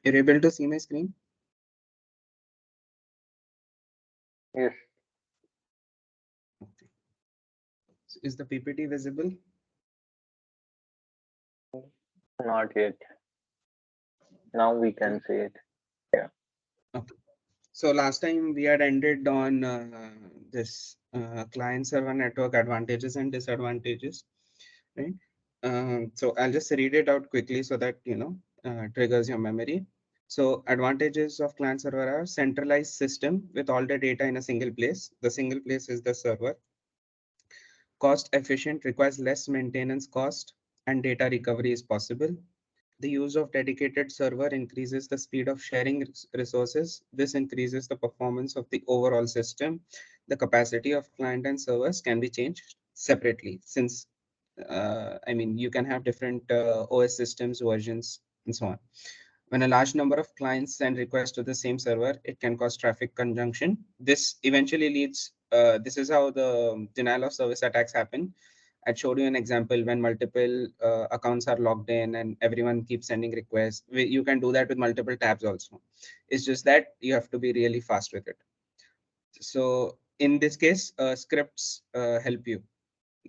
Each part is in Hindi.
You're able to see my screen? Yes. Okay. So is the PPT visible? Not yet. Now we Okay. can see it. Yeah. Okay. So last time we had ended on this client server network advantages and disadvantages, right? So I'll just read it out quickly so that triggers your memory. So advantages of client server are centralized system with all the data in a single place. The single place is the server. Cost efficient, requires less maintenance cost, and data recovery is possible. The use of dedicated server increases the speed of sharing resources. This increases the performance of the overall system. The capacity of client and servers can be changed separately since you can have different OS systems, versions, and so on. When a large number of clients send requests to the same server, it can cause traffic conjunction. This eventually leads, this is how the denial of service attacks happen. I showed you an example when multiple accounts are logged in and everyone keeps sending requests. You can do that with multiple tabs also. It's just that you have to be really fast with it. So in this case, scripts help you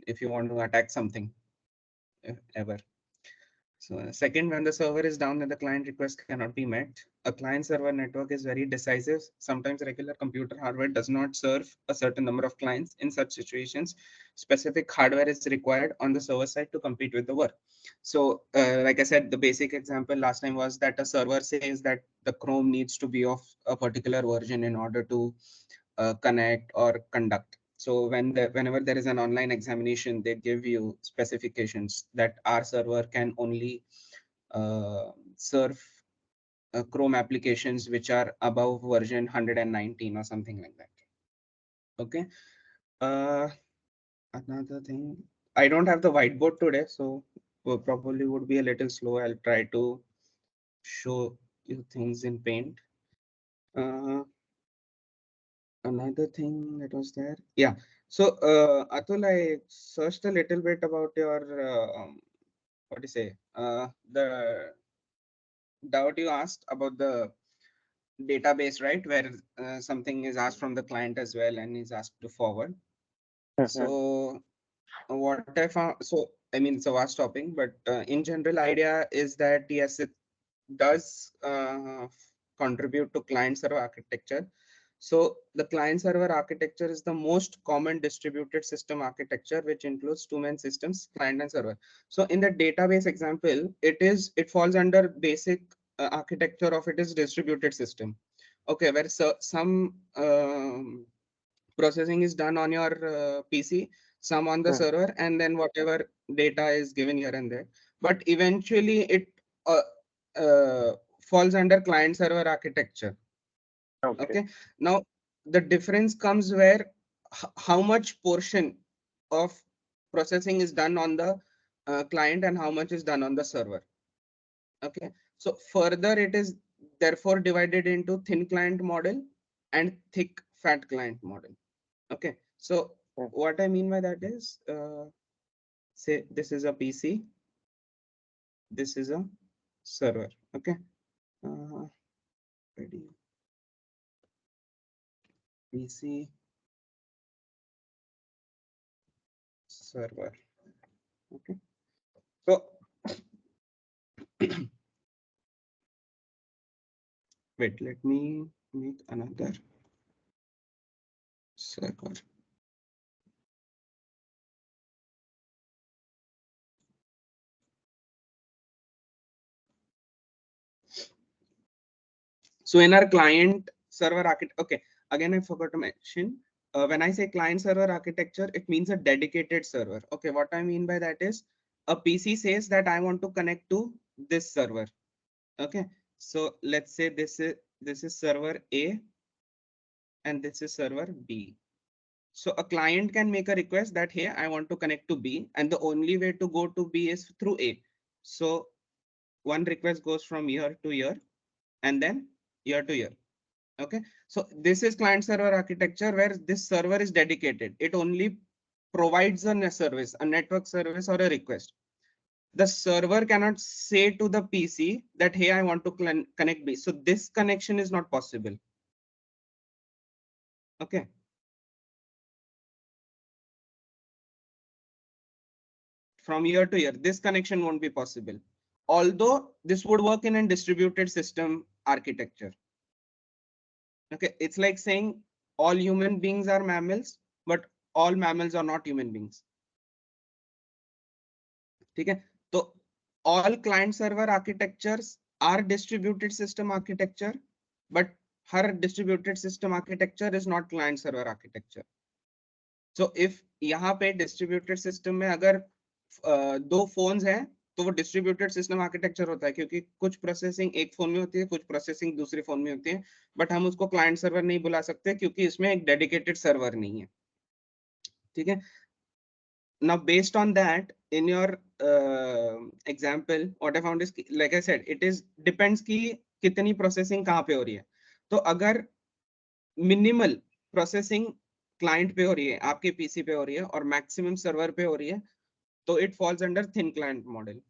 if you want to attack something ever. So second, when the server is down, then the client request cannot be met. A client server network is very decisive. Sometimes regular computer hardware does not serve a certain number of clients. In such situations, specific hardware is required on the server side to compete with the work. So like I said, the basic example last time was that a server says that the Chrome needs to be of a particular version in order to connect or conduct. So whenever there is an online examination, they give you specifications that our server can only serve Chrome applications which are above version 119 or something like that. Okay. Uh, Another thing, I don't have the whiteboard today, so probably would be a little slow. I'll try to show you things in Paint. Uh, Another thing that was there, yeah. So Atul, I searched a little bit about your what do you say, the doubt you asked about the database, right, where something is asked from the client as well and is asked to forward. Mhm. So what I found, so I mean it's a vast topic, but in general idea is that yes, it does contribute to client server architecture. So the client server architecture is the most common distributed system architecture, which includes two main systems, client and server. So in the database example, it falls under basic architecture of it is distributed system. Okay, where so some processing is done on your PC, some on the Mhm. server, and then whatever data is given here and there. But eventually, it uh, uh, falls under client server architecture. Okay. Okay. Now, the difference comes where how much portion of processing is done on the client and how much is done on the server. Okay. So further, it is therefore divided into thin client model and thick fat client model. Okay, so Mhm. what I mean by that is, say this is a PC, this is a server. Okay, uh, ready PC server. Okay, so wait, let me make another server. So in our client server architecture, okay, again I forgot to mention. When I say client server architecture, it means a dedicated server. Okay, what I mean by that is a PC says that I want to connect to this server. Okay, so let's say this is server A and this is server B. So a client can make a request that hey, I want to connect to B, and the only way to go to B is through A. So one request goes from here to here and then here to here. Okay, so this is client server architecture where this server is dedicated. It only provides a service, a network service or a request. the server cannot say to the PC that, hey, I want to connect B. So this connection is not possible. Okay. From year to year, this connection won't be possible. Although this would work in a distributed system architecture. Okay, it's like saying all human beings are mammals, but all mammals are not human beings. ठीक है, तो all client server architectures are distributed system architecture, but her distributed system architecture is not client server architecture. So if यहाँ पे distributed system में अगर दो phones हैं तो वो डिस्ट्रीब्यूटेड सिस्टम आर्किटेक्चर होता है, क्योंकि कुछ प्रोसेसिंग एक फोन में होती है, कुछ प्रोसेसिंग दूसरे फोन में होती है, बट हम उसको क्लाइंट सर्वर नहीं बुला सकते क्योंकि इसमें एक डेडिकेटेड सर्वर नहीं है. ठीक है. Now based on that, in your example, what I found is, like I said, it is depends कि कितनी प्रोसेसिंग कहाँ पे हो रही है. तो अगर मिनिमल प्रोसेसिंग क्लाइंट पे हो रही है, आपके पीसी पे हो रही है, और मैक्सिमम सर्वर पे हो रही है, तो it falls under thin client model.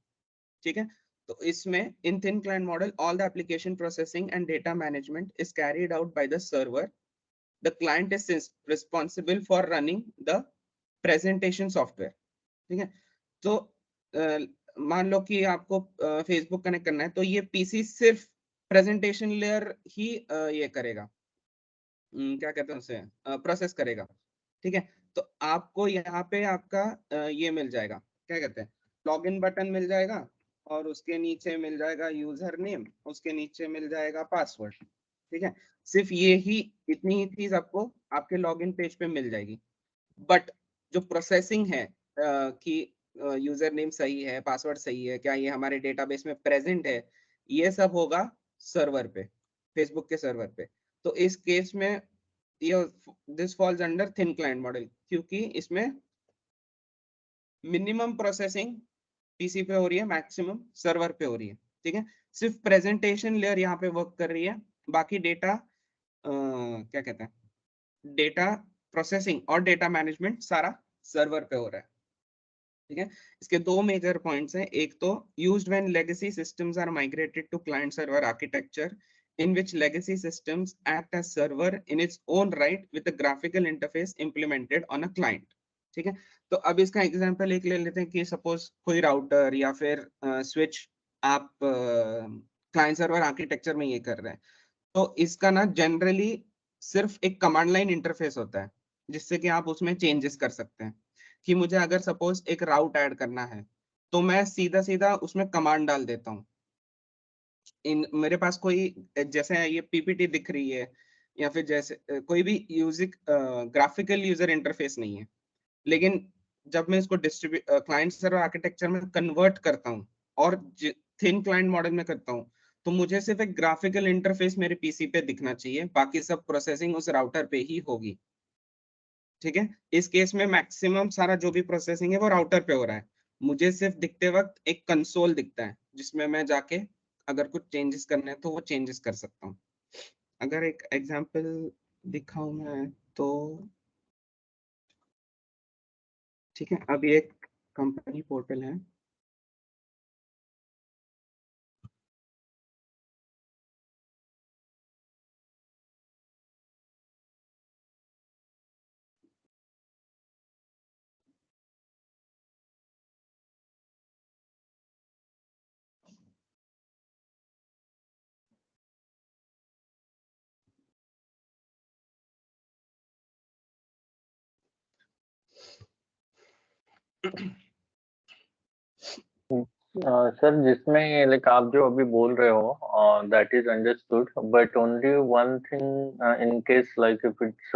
ठीक है. तो इसमें in thin client model all the application processing and data management is carried out by the server. The client is responsible for running the presentation software. ठीक है. तो मान लो कि आपको फेसबुक कनेक्ट करना है, तो ये पीसी सिर्फ प्रेजेंटेशन लेयर ही ये करेगा, क्या कहते हैं उसे, प्रोसेस करेगा. ठीक है. तो आपको यहाँ पे आपका ये मिल जाएगा, क्या कहते हैं, लॉगिन बटन मिल जाएगा, और उसके नीचे मिल जाएगा यूजर नेम, उसके नीचे मिल जाएगा पासवर्ड. ठीक है. सिर्फ ये ही, इतनी ही चीज आपको आपके लॉगिन पेज पे मिल जाएगी. बट जो प्रोसेसिंग है कि यूजर नेम सही है, पासवर्ड सही है, क्या ये हमारे डेटाबेस में प्रेजेंट है, ये सब होगा सर्वर पे, फेसबुक के सर्वर पे. तो इस केस में ये this false under thin client model, क्योंकि इसमें मिनिमम प्रोसेसिंग पीसी पे हो रही है, मैक्सिमम सर्वर पे हो रही है. ठीक है. सिर्फ प्रेजेंटेशन लेयर यहाँ पे वर्क कर रही है, बाकी डेटा क्या कहते हैं, डेटा प्रोसेसिंग और डेटा मैनेजमेंट सारा सर्वर पे हो रहा है. ठीक है. इसके दो मेजर पॉइंट्स हैं. एक तो used when legacy systems are migrated to client server architecture in which legacy systems act as server in its own right with a graphical interface implemented on a client. ठीक है. तो अब इसका एग्जांपल एक ले लेते हैं कि सपोज कोई राउटर या फिर स्विच आप क्लाइंट सर्वर आर्किटेक्चर में ये कर रहे हैं, तो इसका ना जनरली सिर्फ एक कमांड लाइन इंटरफेस होता है, जिससे कि आप उसमें चेंजेस कर सकते हैं. कि मुझे अगर सपोज एक राउट ऐड करना है, तो मैं सीधा सीधा उसमें कमांड डाल देता हूँ. इन मेरे पास कोई, जैसे ये पीपीटी दिख रही है, या फिर जैसे कोई भी ग्राफिकल यूजर इंटरफेस नहीं है, लेकिन जब मैं इसको क्लाइंट सर्वर आर्किटेक्चर में कन्वर्ट करता हूँ और थिन क्लाइंट मॉडल में करता हूँ, तो मुझे सिर्फ एक ग्राफिकल इंटरफेस मेरे पीसी पे दिखना चाहिए, बाकी सब प्रोसेसिंग उस राउटर पे ही होगी. ठीक है. इस केस में मैक्सिमम सारा जो भी प्रोसेसिंग है वो राउटर पे हो रहा है. मुझे सिर्फ दिखते वक्त एक कंसोल दिखता है, जिसमें मैं जाके अगर कुछ चेंजेस करने हैं तो वो चेंजेस कर सकता हूँ. अगर एक एग्जांपल दिखाऊं मैं तो, ठीक है, अभी एक कंपनी पोर्टल है. सर जिसमें लाइक आप जो अभी बोल रहे हो that is understood, but only one thing in case like if it's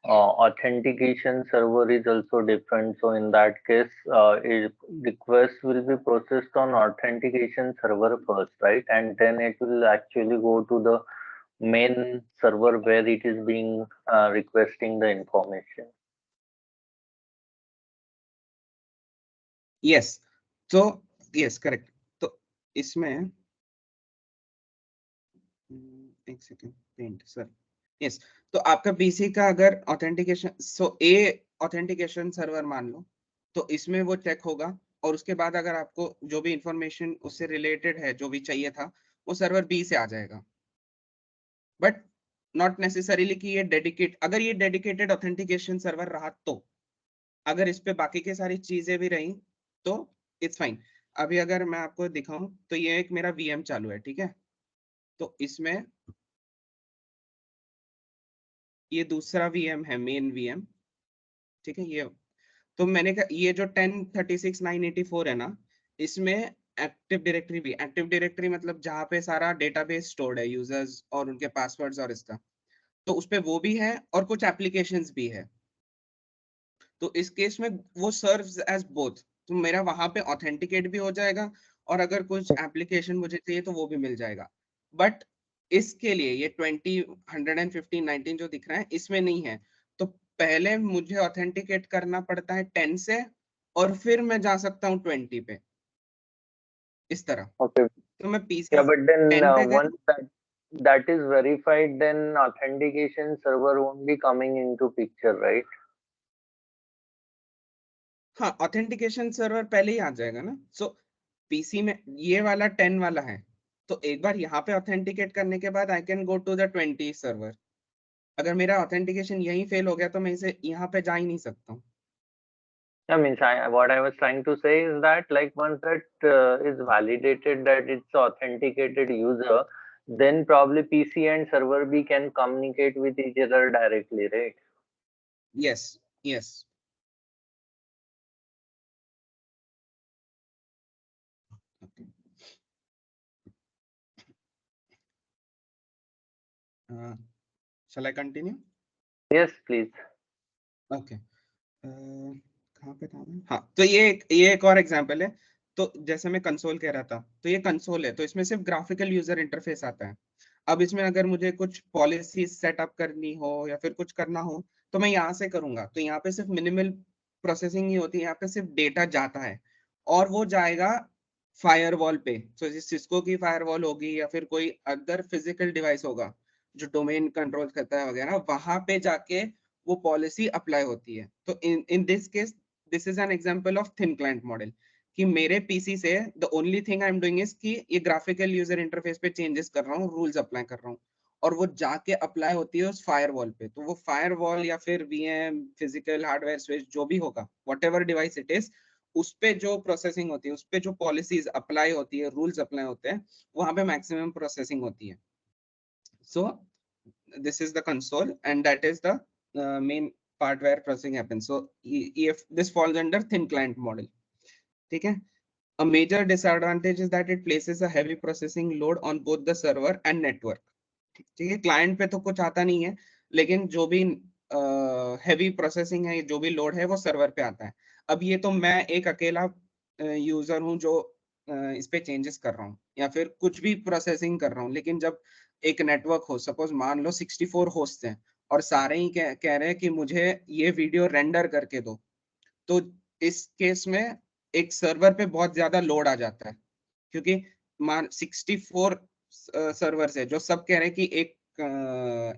authentication server is also different. So in that case, request will be processed on authentication server first, right? And then it will actually go to the main server where it is being requesting the information. Yes. तो यस, करेक्ट. तो इसमें एक सेकेंड, पेंट सर. यस. तो आपका पीसी का अगर ऑथेंटिकेशन, सो ए ऑथेंटिकेशन सर्वर मान लो, तो इसमें वो चेक होगा और उसके बाद अगर आपको जो भी इंफॉर्मेशन उससे रिलेटेड है जो भी चाहिए था वो सर्वर बी से आ जाएगा। बट नॉट नेसेसरीली कि ये अगर ये डेडिकेटेड ऑथेंटिकेशन सर्वर रहा तो, अगर इस पे बाकी की सारी चीजें भी रही तो इट्स फाइन। अभी अगर मैं आपको दिखाऊं तो ये एक मेरा वीएम चालू है, ठीक है, तो इसमें ये दूसरा वीएम है, मेन वीएम, ठीक है। ये तो मैंने कहा ये जो 10.36.984 है ना, इसमें एक्टिव डायरेक्टरी भी, एक्टिव डायरेक्टरी मतलब जहाँ पे सारा डेटाबेस स्टोर्ड है, यूजर्स और उनके पासवर्ड्स और इसका, तो उस पे वो भी है और कुछ एप्लीकेशंस भी है। तो इस केस में वो सर्व्स एज बोथ, तो मेरा वहां पे ऑथेंटिकेट भी हो जाएगा और अगर कुछ एप्लीकेशन मुझे चाहिए तो वो भी मिल जाएगा। बट इसके लिए ये 20, 115, 19 जो दिख रहा है इसमें नहीं है। तो पहले मुझे ऑथेंटिकेट करना पड़ता है 10 से और फिर मैं जा सकता हूँ 20 पे, इस तरह। Okay. तो मैं पीसी Yeah, but then 10 पे गया। once that is verified, then authentication server won't be coming into picture, right? हाँ, ऑथेंटिकेशन सर्वर पहले ही आ जाएगा ना। सो पीसी में ये वाला 10 वाला है, तो एक बार यहाँ पे ऑथेंटिकेट करने के बाद I can go to the 20 server. अगर मेरा ऑथेंटिकेशन यहीं फेल हो गया तो मैं इसे यहाँ पे जा ही नहीं सकता हूँ। I mean, what I was trying to say is that, like, once that is validated that it's authenticated user, then probably PC and server B can communicate with each other directly, right? Yes, yes. Shall I continue? Yes, please. Okay, कहाँ पे था मैं? हाँ, तो ये एक और एग्जांपल है। तो जैसे मैं कंसोल कह रहा था, तो ये कंसोल है, तो इसमें सिर्फ ग्राफिकल यूजर इंटरफेस आता है। अब इसमें अगर मुझे कुछ पॉलिसी सेटअप करनी हो या फिर कुछ करना हो तो मैं यहाँ से करूंगा। तो यहाँ पे सिर्फ मिनिमल प्रोसेसिंग ही होती है, यहाँ पे सिर्फ डेटा जाता है और वो जाएगा फायरवॉल पे। तो सिस्को की फायरवॉल होगी या फिर कोई अदर फिजिकल डिवाइस होगा जो डोमेन कंट्रोल करता है वगैरह, वहां पे जाके वो पॉलिसी अप्लाई होती है। तो in this case this is an example of thin client model, कि मेरे पीसी से the only thing I am doing is कि ये ग्राफिकल यूजर इंटरफेस पे चेंजेस कर रहा हूँ, रूल्स अप्लाई कर रहा हूँ, और वो जाके अप्लाई होती है उस फायरवॉल पे। तो वो फायरवॉल या फिर वीएम, फिजिकल हार्डवेयर स्विच, जो भी होगा, व्हाटएवर डिवाइस इट इज, उस पे जो प्रोसेसिंग होती है, उस पे जो पॉलिसीज अप्लाई होती है, रूल्स अप्लाई होते हैं, वहां पे मैक्सिमम प्रोसेसिंग होती है। सो this is the console and that is the main part where processing happens. So if this falls under thin client model, ठीक है। A major disadvantage is that it places a heavy processing load on both the server and network. ठीक है, क्लाइंट पे तो कुछ आता नहीं है, लेकिन जो भी हैवी प्रोसेसिंग है, जो भी लोड है, वो सर्वर पे आता है। अब ये तो मैं एक अकेला यूजर हूँ जो इस पे चेंजेस कर रहा हूँ या फिर कुछ भी प्रोसेसिंग कर रहा हूँ, लेकिन जब एक नेटवर्क हो, सपोज मान लो 64 होस्ट हैं और सारे ही कह रहे हैं कि मुझे ये वीडियो रेंडर करके दो, तो इस केस में एक सर्वर पे बहुत ज्यादा लोड आ जाता है, क्योंकि मान 64 सर्वर्स है जो सब कह रहे हैं कि एक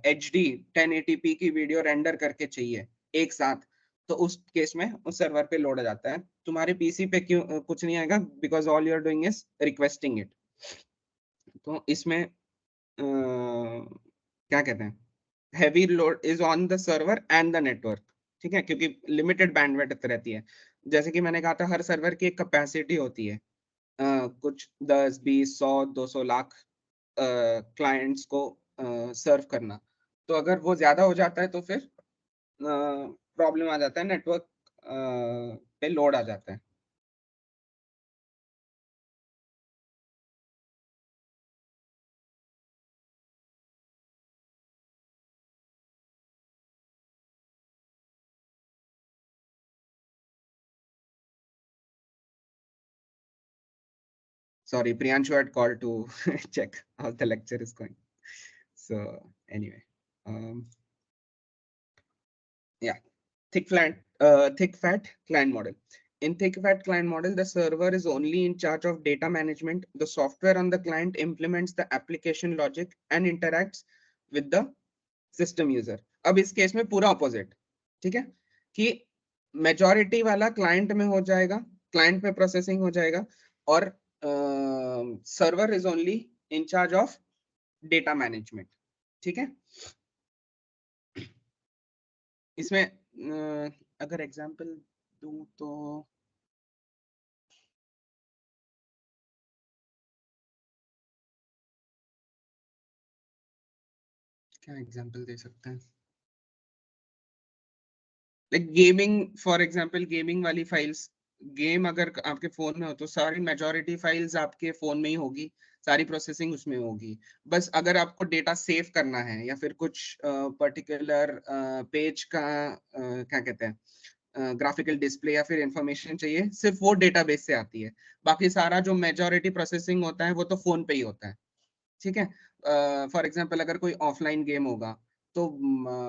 HD 1080p की वीडियो रेंडर करके चाहिए एक साथ। तो उस केस में उस सर्वर पे लोड आ जाता है। तुम्हारे पीसी पे क्यों कुछ नहीं आएगा? Because all you are doing is requesting it. तो इसमें क्या कहते हैं, heavy load is on the server and the network, ठीक है, क्योंकि लिमिटेड बैंडविड्थ रहती है। जैसे कि मैंने कहा था, हर सर्वर की एक कैपेसिटी होती है, कुछ 10, 20, 100, 200 लाख क्लाइंट्स को सर्व करना। तो अगर वो ज्यादा हो जाता है तो फिर प्रॉब्लम आ जाता है, नेटवर्क पे लोड आ जाता है। Sorry, Priyanshu had called to check how the lecture is going. So anyway, yeah, thick fat client model. In thick fat client model, the server is only in charge of data management. The software on the client implements the application logic and interacts with the system user. अब इस केस में पूरा ऑपोजिट, ठीक है, कि मेजॉरिटी वाला क्लाइंट में हो जाएगा क्लाइंट पे प्रोसेसिंग हो जाएगा, और server is only in charge of data management. ठीक है, इसमें अगर एग्जांपल दूं तो क्या एग्जांपल दे सकते हैं, like gaming for example, gaming वाली फाइल्स, गेम अगर आपके फोन में हो तो सारी मेजॉरिटी फाइल्स आपके फोन में ही होगी, सारी प्रोसेसिंग उसमें होगी। बस अगर आपको डेटा सेव करना है या फिर कुछ पर्टिकुलर पेज का क्या कहते हैं ग्राफिकल डिस्प्ले या फिर इंफॉर्मेशन चाहिए, सिर्फ वो डेटाबेस से आती है। बाकी सारा जो मेजॉरिटी प्रोसेसिंग होता है वो तो फोन पे ही होता है। ठीक है, फॉर एग्जांपल अगर कोई ऑफलाइन गेम होगा तो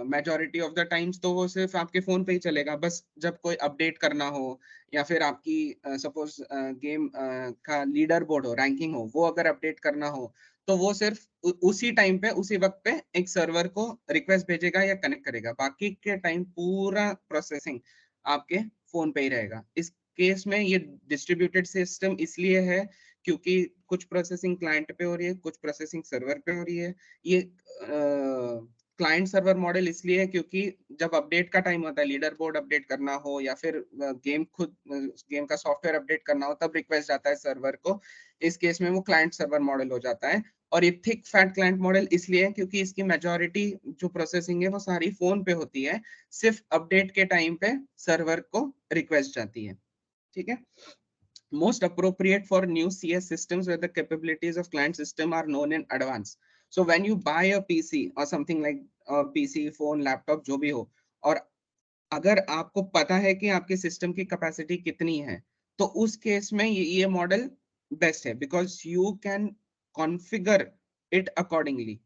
मेजॉरिटी ऑफ द टाइम्स तो वो सिर्फ आपके फोन पे ही चलेगा। बस जब कोई अपडेट करना हो या फिर आपकी सपोज गेम का लीडर बोर्ड हो, रैंकिंग हो, वो अगर अपडेट करना हो तो वो सिर्फ उसी टाइम पे, उसी वक्त पे एक सर्वर को रिक्वेस्ट भेजेगा या कनेक्ट करेगा। बाकी के टाइम पूरा प्रोसेसिंग आपके फोन पे ही रहेगा। इस केस में ये डिस्ट्रीब्यूटेड सिस्टम इसलिए है क्योंकि कुछ प्रोसेसिंग क्लाइंट पे हो रही है, कुछ प्रोसेसिंग सर्वर पे हो रही है। ये क्लाइंट सर्वर मॉडल इसलिए है क्योंकि जब अपडेट का टाइम होता है, लीडर बोर्ड अपडेट करना हो या फिर गेम खुद गेम का सॉफ्टवेयर अपडेट करना हो, तब रिक्वेस्ट जाता है सर्वर को। इस केस में वो क्लाइंट सर्वर मॉडल हो जाता है। और ये थिक फैट क्लाइंट मॉडल इसलिए है क्योंकि इसकी मेजॉरिटी जो प्रोसेसिंग है वो सारी फोन पे होती है, सिर्फ अपडेट के टाइम पे सर्वर को रिक्वेस्ट जाती है। ठीक है, most appropriate for new CS systems where the capabilities of client system are known in advance. So when you buy a PC or something like a PC, phone, laptop, जो भी हो, और अगर आपको पता है कि आपके सिस्टम की कैपेसिटी कितनी है, तो उस केस में ये मॉडल बेस्ट है, because you can configure it accordingly.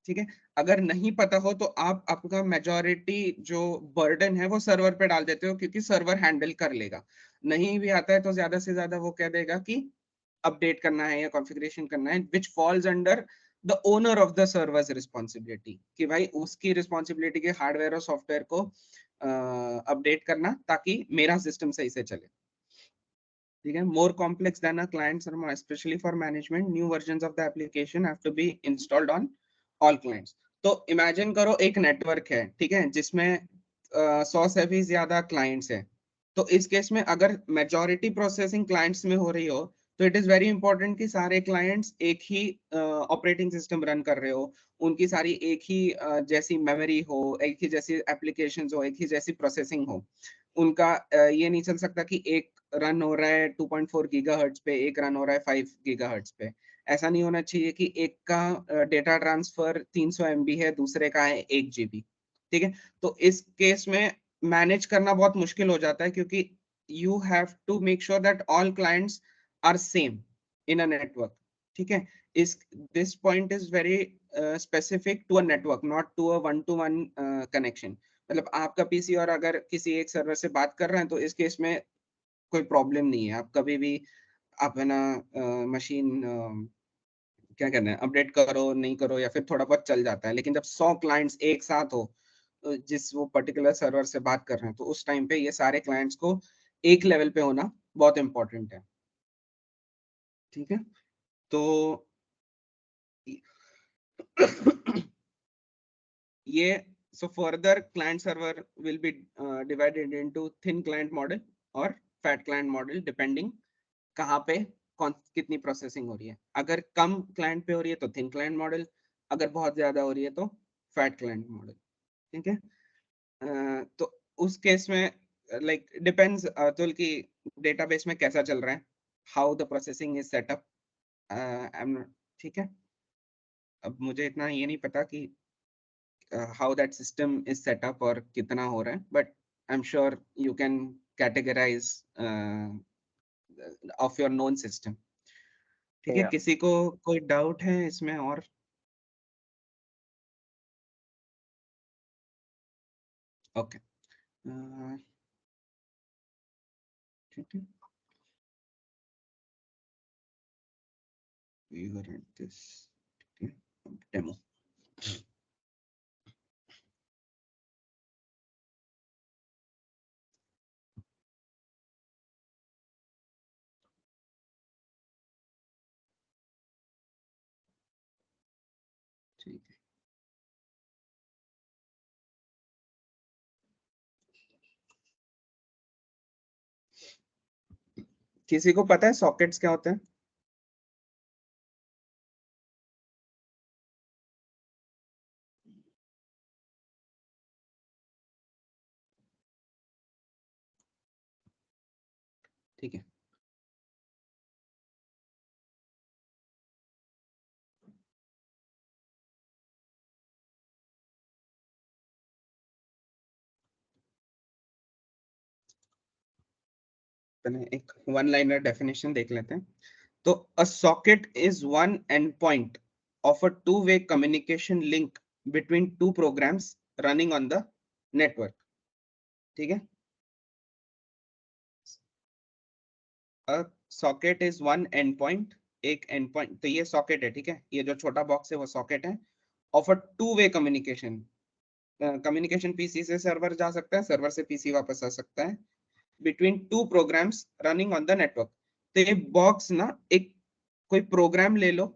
ठीक है, अगर नहीं पता हो तो आप आपका मेजॉरिटी जो बर्डन है वो सर्वर पे डाल देते हो क्योंकि सर्वर हैंडल कर लेगा। नहीं भी आता है तो ज्यादा से ज्यादा वो कह देगा कि अपडेट करना है या कॉन्फ़िगरेशन करना है, which falls under the owner of the servers responsibility, कि भाई उसकी रिस्पॉन्सिबिलिटी के हार्डवेयर और सॉफ्टवेयर को अपडेट करना ताकि मेरा सिस्टम सही से चले। ठीक है, more complex than a client server, specially for management, new versions of the application have to be installed on all clients. तो इमेजिन करो एक नेटवर्क है, ठीक है, जिसमें 100 से भी ज्यादा क्लाइंट्स हैं। तो इस केस में अगर मेजॉरिटी प्रोसेसिंग क्लाइंट्स में हो रही हो तो इट इज वेरी इंपॉर्टेंट कि सारे क्लाइंट्स एक ही ऑपरेटिंग सिस्टम रन कर रहे हो, उनकी सारी एक ही जैसी मेमोरी हो, एक ही जैसी एप्लीकेशंस हो, एक ही जैसी प्रोसेसिंग हो। उनका ये नहीं चल सकता कि एक रन हो रहा है 2.4 गीगाहर्ट्ज पे, एक रन हो रहा है 5 गीगाहर्ट्ज पे। ऐसा नहीं होना चाहिए कि एक का डेटा ट्रांसफर 300 MB है, दूसरे का है 1 GB। ठीक है, तो इस केस में मैनेज करना बहुत मुश्किल हो जाता है क्योंकि you have to make sure that all clients are same in a network. ठीक है, इस this point is very specific to a network, not to a one to one connection. मतलब आपका पीसी और अगर किसी एक सर्वर से बात कर रहे हैं तो इस केस में कोई प्रॉब्लम नहीं है, आप कभी भी अपना मशीन क्या कहना है अपडेट करो नहीं करो या फिर थोड़ा बहुत चल जाता है। लेकिन जब 100 क्लाइंट्स एक साथ हो जिस वो पर्टिकुलर सर्वर से बात कर रहे हैं, तो उस टाइम पे ये सारे क्लाइंट्स को एक लेवल पे होना बहुत इंपॉर्टेंट है। ठीक है, तो ये so further client server will be divided into thin client model और fat client model depending कहाँ पे कौन कितनी प्रोसेसिंग हो रही है। अगर कम क्लाइंट पे हो रही है तो थिन क्लाइंट मॉडल, अगर बहुत ज्यादा हो रही है तो फैट क्लाइंट मॉडल। ठीक है, तो उस केस में लाइक डिपेंड्स अतुल की डेटाबेस में कैसा चल रहा है, how the processing is setup. ठीक है, अब मुझे इतना ये नहीं पता कि how that system is setup और कितना हो रहा है, but I am sure you can categorise of your known system. ठीक है, Yeah. किसी को कोई डाउट है इसमें और? ओके, ठीक है, we were at this demo। ठीक है, किसी को पता है सॉकेट्स क्या होते हैं? ठीक है, एक वन लाइनर डेफिनेशन देख लेते हैं। तो a socket is one end point of a two way communication link between two programs running on the network. ठीक है, a socket is one end point, एक एंड पॉइंट, तो ये सॉकेट है। ठीक है, ये जो छोटा बॉक्स है वो सॉकेट है। Of a two way communication, communication PC से सर्वर जा सकता है, सर्वर से पीसी वापस आ सकता है, between two programs running on the network. तो ये बॉक्स ना, एक कोई प्रोग्राम ले लो,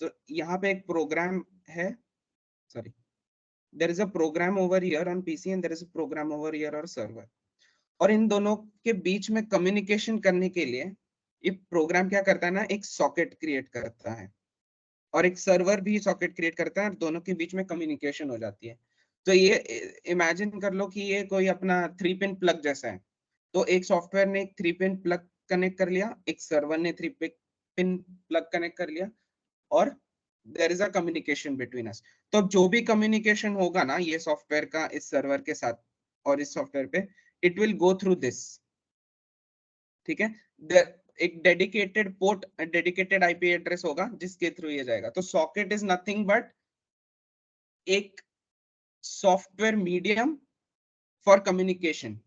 तो यहाँ पे एक प्रोग्राम है, sorry, there is a program over here on PC and there is a program over here और सर्वर। और इन दोनों के बीच में कम्युनिकेशन करने के लिए ये प्रोग्राम क्या करता है ना, एक सॉकेट क्रिएट करता है, और एक सर्वर भी सॉकेट क्रिएट करता है, और दोनों के बीच में कम्युनिकेशन हो जाती है। तो ये इमेजिन कर लो कि ये कोई अपना 3 पिन प्लग जैसा है। तो एक सॉफ्टवेयर ने एक 3 पिन प्लग कनेक्ट कर लिया, एक सर्वर ने 3 पिन प्लग कनेक्ट कर लिया, और there is a communication between us. तो अब जो भी कम्युनिकेशन होगा ना ये सॉफ्टवेयर का इस सर्वर के साथ और इस सॉफ्टवेयर पे, it will go through this. ठीक है, एक dedicated port, dedicated IP address होगा जिसके थ्रू ये जाएगा। तो सॉकेट इज नथिंग बट एक सॉफ्टवेयर मीडियम फॉर कम्युनिकेशन।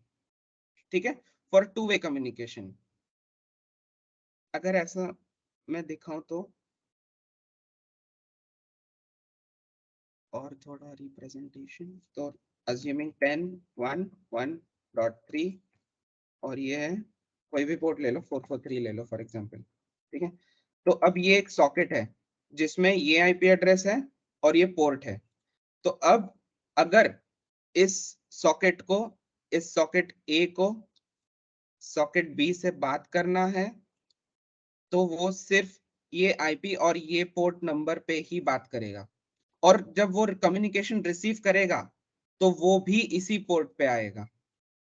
ठीक है, फॉर टू वे कम्युनिकेशन। अगर ऐसा मैं दिखाऊं तो, और थोड़ा रिप्रेजेंटेशन, तो अज्यूमिंग 10 1 1.3, और ये है, कोई भी पोर्ट ले लो, 443 ले लो फॉर एग्जांपल। ठीक है, तो अब ये एक सॉकेट है जिसमें ये आईपी एड्रेस है और ये पोर्ट है। तो अब अगर इस सॉकेट को, इस सॉकेट ए को सॉकेट बी से बात करना है, तो वो सिर्फ ये आईपी और ये पोर्ट नंबर पे ही बात करेगा। और जब वो कम्युनिकेशन रिसीव करेगा तो वो भी इसी पोर्ट पे आएगा।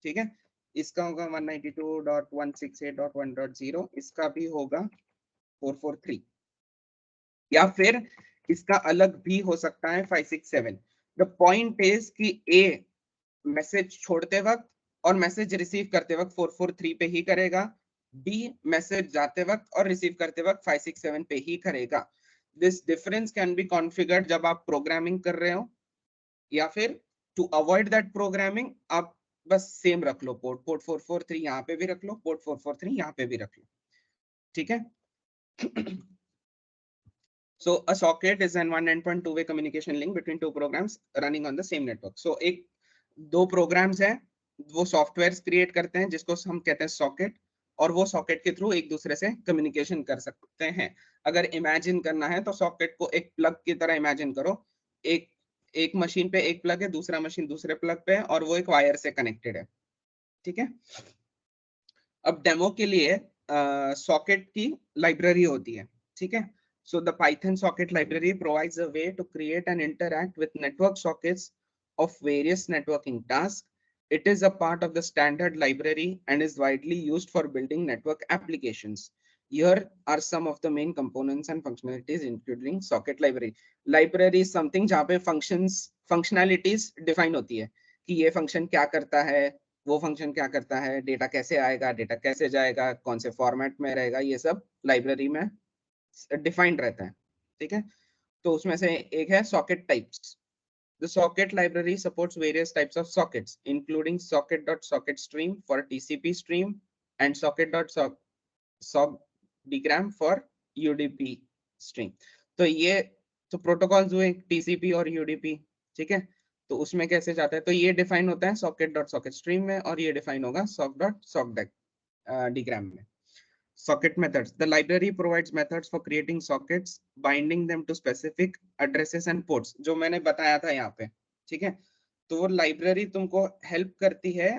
ठीक है, इसका होगा 192.168.1.0, इसका भी होगा 443, या फिर इसका अलग भी हो सकता है 567। द पॉइंट इज कि ए मैसेज छोड़ते वक्त और मैसेज रिसीव करते वक्त 443 पे ही करेगा, बी मैसेज जाते वक्त और रिसीव करते वक्त 567 पे ही करेगा। This difference can be configured जब आप प्रोग्रामिंग कर रहे हो, या फिर टू अवॉइड दैट प्रोग्रामिंग आप बस सेम रख लो, पोर्ट पोर्ट 443 यहाँ पे भी रख लो, पोर्ट 443 यहाँ पे भी रख लो। ठीक है, so a socket is an one endpoint two-way communication link between two programs running on the same network. So एक दो programs हैं, वो सॉफ्टवेयर क्रिएट करते हैं जिसको हम कहते हैं सॉकेट, और वो सॉकेट के थ्रू एक दूसरे से कम्युनिकेशन कर सकते हैं। अगर इमेजिन करना है तो सॉकेट को एक प्लग की तरह इमेजिन करो, एक एक मशीन पे एक प्लग है, दूसरा मशीन दूसरे प्लग पे है, और वो एक वायर से कनेक्टेड है। ठीक है, अब डेमो के लिए सॉकेट की लाइब्रेरी होती है। ठीक है, so the Python socket library provides a way to create and interact with network sockets of various networking tasks. It is a part of the standard library and is widely used for building network applications. Here are some of the main components and functionalities including socket library. Library is something जहाँ पे functionalities define होती है कि ये function क्या करता है, वो फंक्शन क्या करता है, डेटा कैसे आएगा, डेटा कैसे जाएगा, कौन से फॉर्मेट में रहेगा, ये सब लाइब्रेरी में डिफाइंड रहता है। ठीक है, तो उसमें से एक है socket types. The socket library supports various types of sockets, including socket.socketstream for TCP stream and socket.sockdgram for UDP stream. तो ये तो प्रोटोकॉल्स हुए TCP और UDP। ठीक है, तो उसमें कैसे जाता है, तो ये डिफाइन होता है socket.socketstream में, और ये डिफाइन होगा sock.sockdgram में। socket methods. The library provides methods for creating sockets, binding them to specific addresses and ports. जो मैंने बताया था यहाँ पे, ठीक है? तो वो लाइब्रेरी तुमको हेल्प करती है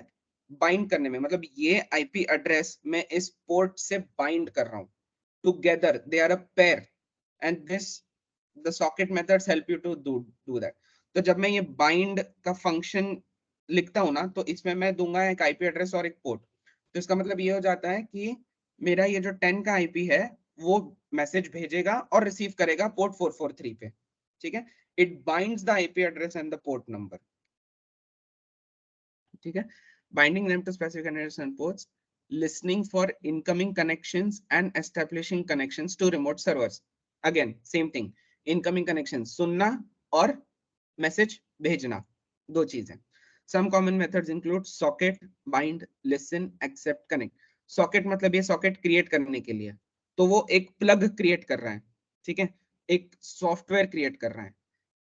बाइंड करने में, मतलब ये आईपी एड्रेस मैं इस पोर्ट से बाइंड कर रहा हूँ, together they are a pair, and this the socket methods help you to do that. तो जब मैं ये बाइंड का फंक्शन लिखता हूँ ना, तो इसमें मैं दूंगा एक आईपी एड्रेस और एक पोर्ट. तो इसका मतलब ये हो जाता है कि मेरा ये जो 10 का आईपी है वो मैसेज भेजेगा और रिसीव करेगा पोर्ट 443 पे, ठीक है? It binds the IP address and the port number, ठीक है? Binding them to specific address and ports, listening for incoming connections and establishing connections to remote servers. Again same thing, incoming connections सुनना और मैसेज भेजना, दो चीजें. Some common methods include socket, bind, listen, accept, connect. Socket मतलब ये सॉकेट क्रिएट करने के लिए, तो वो एक प्लग क्रिएट कर रहा है, ठीक है? एक सॉफ्टवेयर क्रिएट कर रहा है.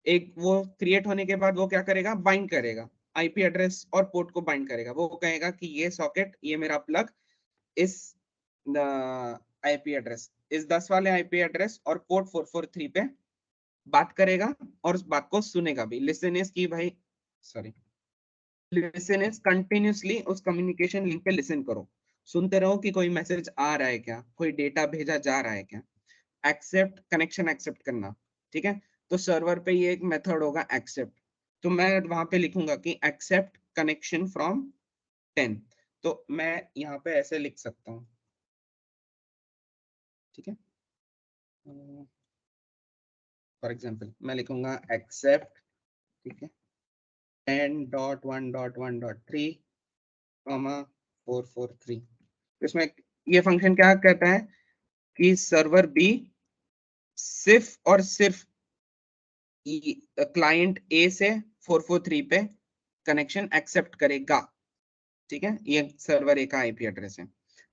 एक वो क्रिएट होने के बाद वो क्या करेगा, बाइंड करेगा, आईपी एड्रेस और पोर्ट को बाइंड करेगा. वो कहेगा कि ये सॉकेट, ये मेरा प्लग इस आईपी एड्रेस, इस 10 वाले आईपी एड्रेस और पोर्ट 443 पे बात करेगा और उस बात को सुनेगा भी. लिसन इज की भाई, सॉरी, लिसन इज कंटिन्यूसली उस कम्युनिकेशन लिंक पे लिसन करो, सुनते रहो कि कोई मैसेज आ रहा है क्या, कोई डेटा भेजा जा रहा है क्या. एक्सेप्ट, कनेक्शन एक्सेप्ट करना, ठीक है? तो सर्वर पे ये एक मेथड होगा एक्सेप्ट, तो मैं वहां पे लिखूंगा कि एक्सेप्ट कनेक्शन फ्रॉम 10. तो मैं यहाँ पे ऐसे लिख सकता हूँ, ठीक है? फॉर एग्जाम्पल मैं लिखूंगा एक्सेप्ट, ठीक है, 10.1.1.3, 443. इसमें ये फंक्शन क्या कहता है कि सर्वर बी सिर्फ और सिर्फ क्लाइंट ए से 443 पे कनेक्शन एक्सेप्ट करेगा, ठीक है? ये सर्वर ए का आईपी एड्रेस है.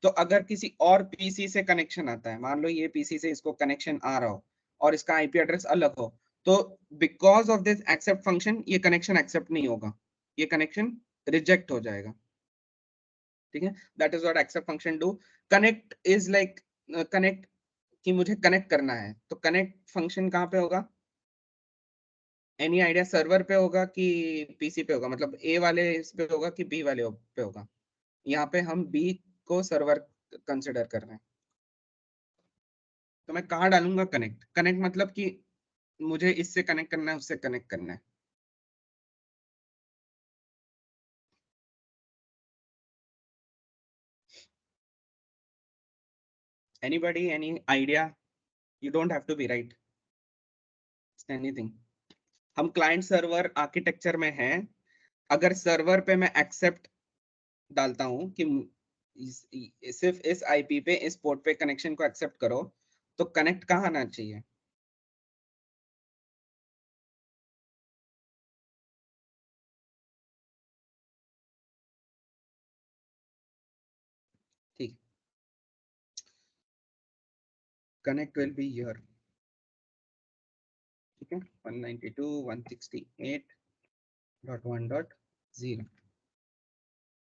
तो अगर किसी और पीसी से कनेक्शन आता है, मान लो ये पीसी से इसको कनेक्शन आ रहा हो और इसका आईपी एड्रेस अलग हो, तो because of this accept function ये कनेक्शन एक्सेप्ट नहीं होगा, ये कनेक्शन रिजेक्ट हो जाएगा, ठीक है? That is what accept function do. Connect is like connect, कि मुझे कनेक्ट करना है, तो कनेक्ट फंक्शन कहाँ पे होगा? Any idea? सर्वर पे होगा कि पीसी पे होगा, मतलब ए वाले इस पे होगा कि बी वाले पे होगा? यहाँ पे हम बी को सर्वर कंसिडर कर रहे हैं, तो मैं कहाँ डालूंगा कनेक्ट. कनेक्ट मतलब कि मुझे इससे कनेक्ट करना है, उससे कनेक्ट करना है. Anybody, any idea? You don't have to be right, anything. हम क्लाइंट सर्वर आर्किटेक्चर में हैं. अगर सर्वर पे मैं एक्सेप्ट डालता हूँ कि सिर्फ इस आईपी पे, इस पोर्ट पे कनेक्शन को एक्सेप्ट करो, तो कनेक्ट कहाँ आना चाहिए? ठीक, कनेक्ट विल बी हियर, ठीक है? 192.168.1.0.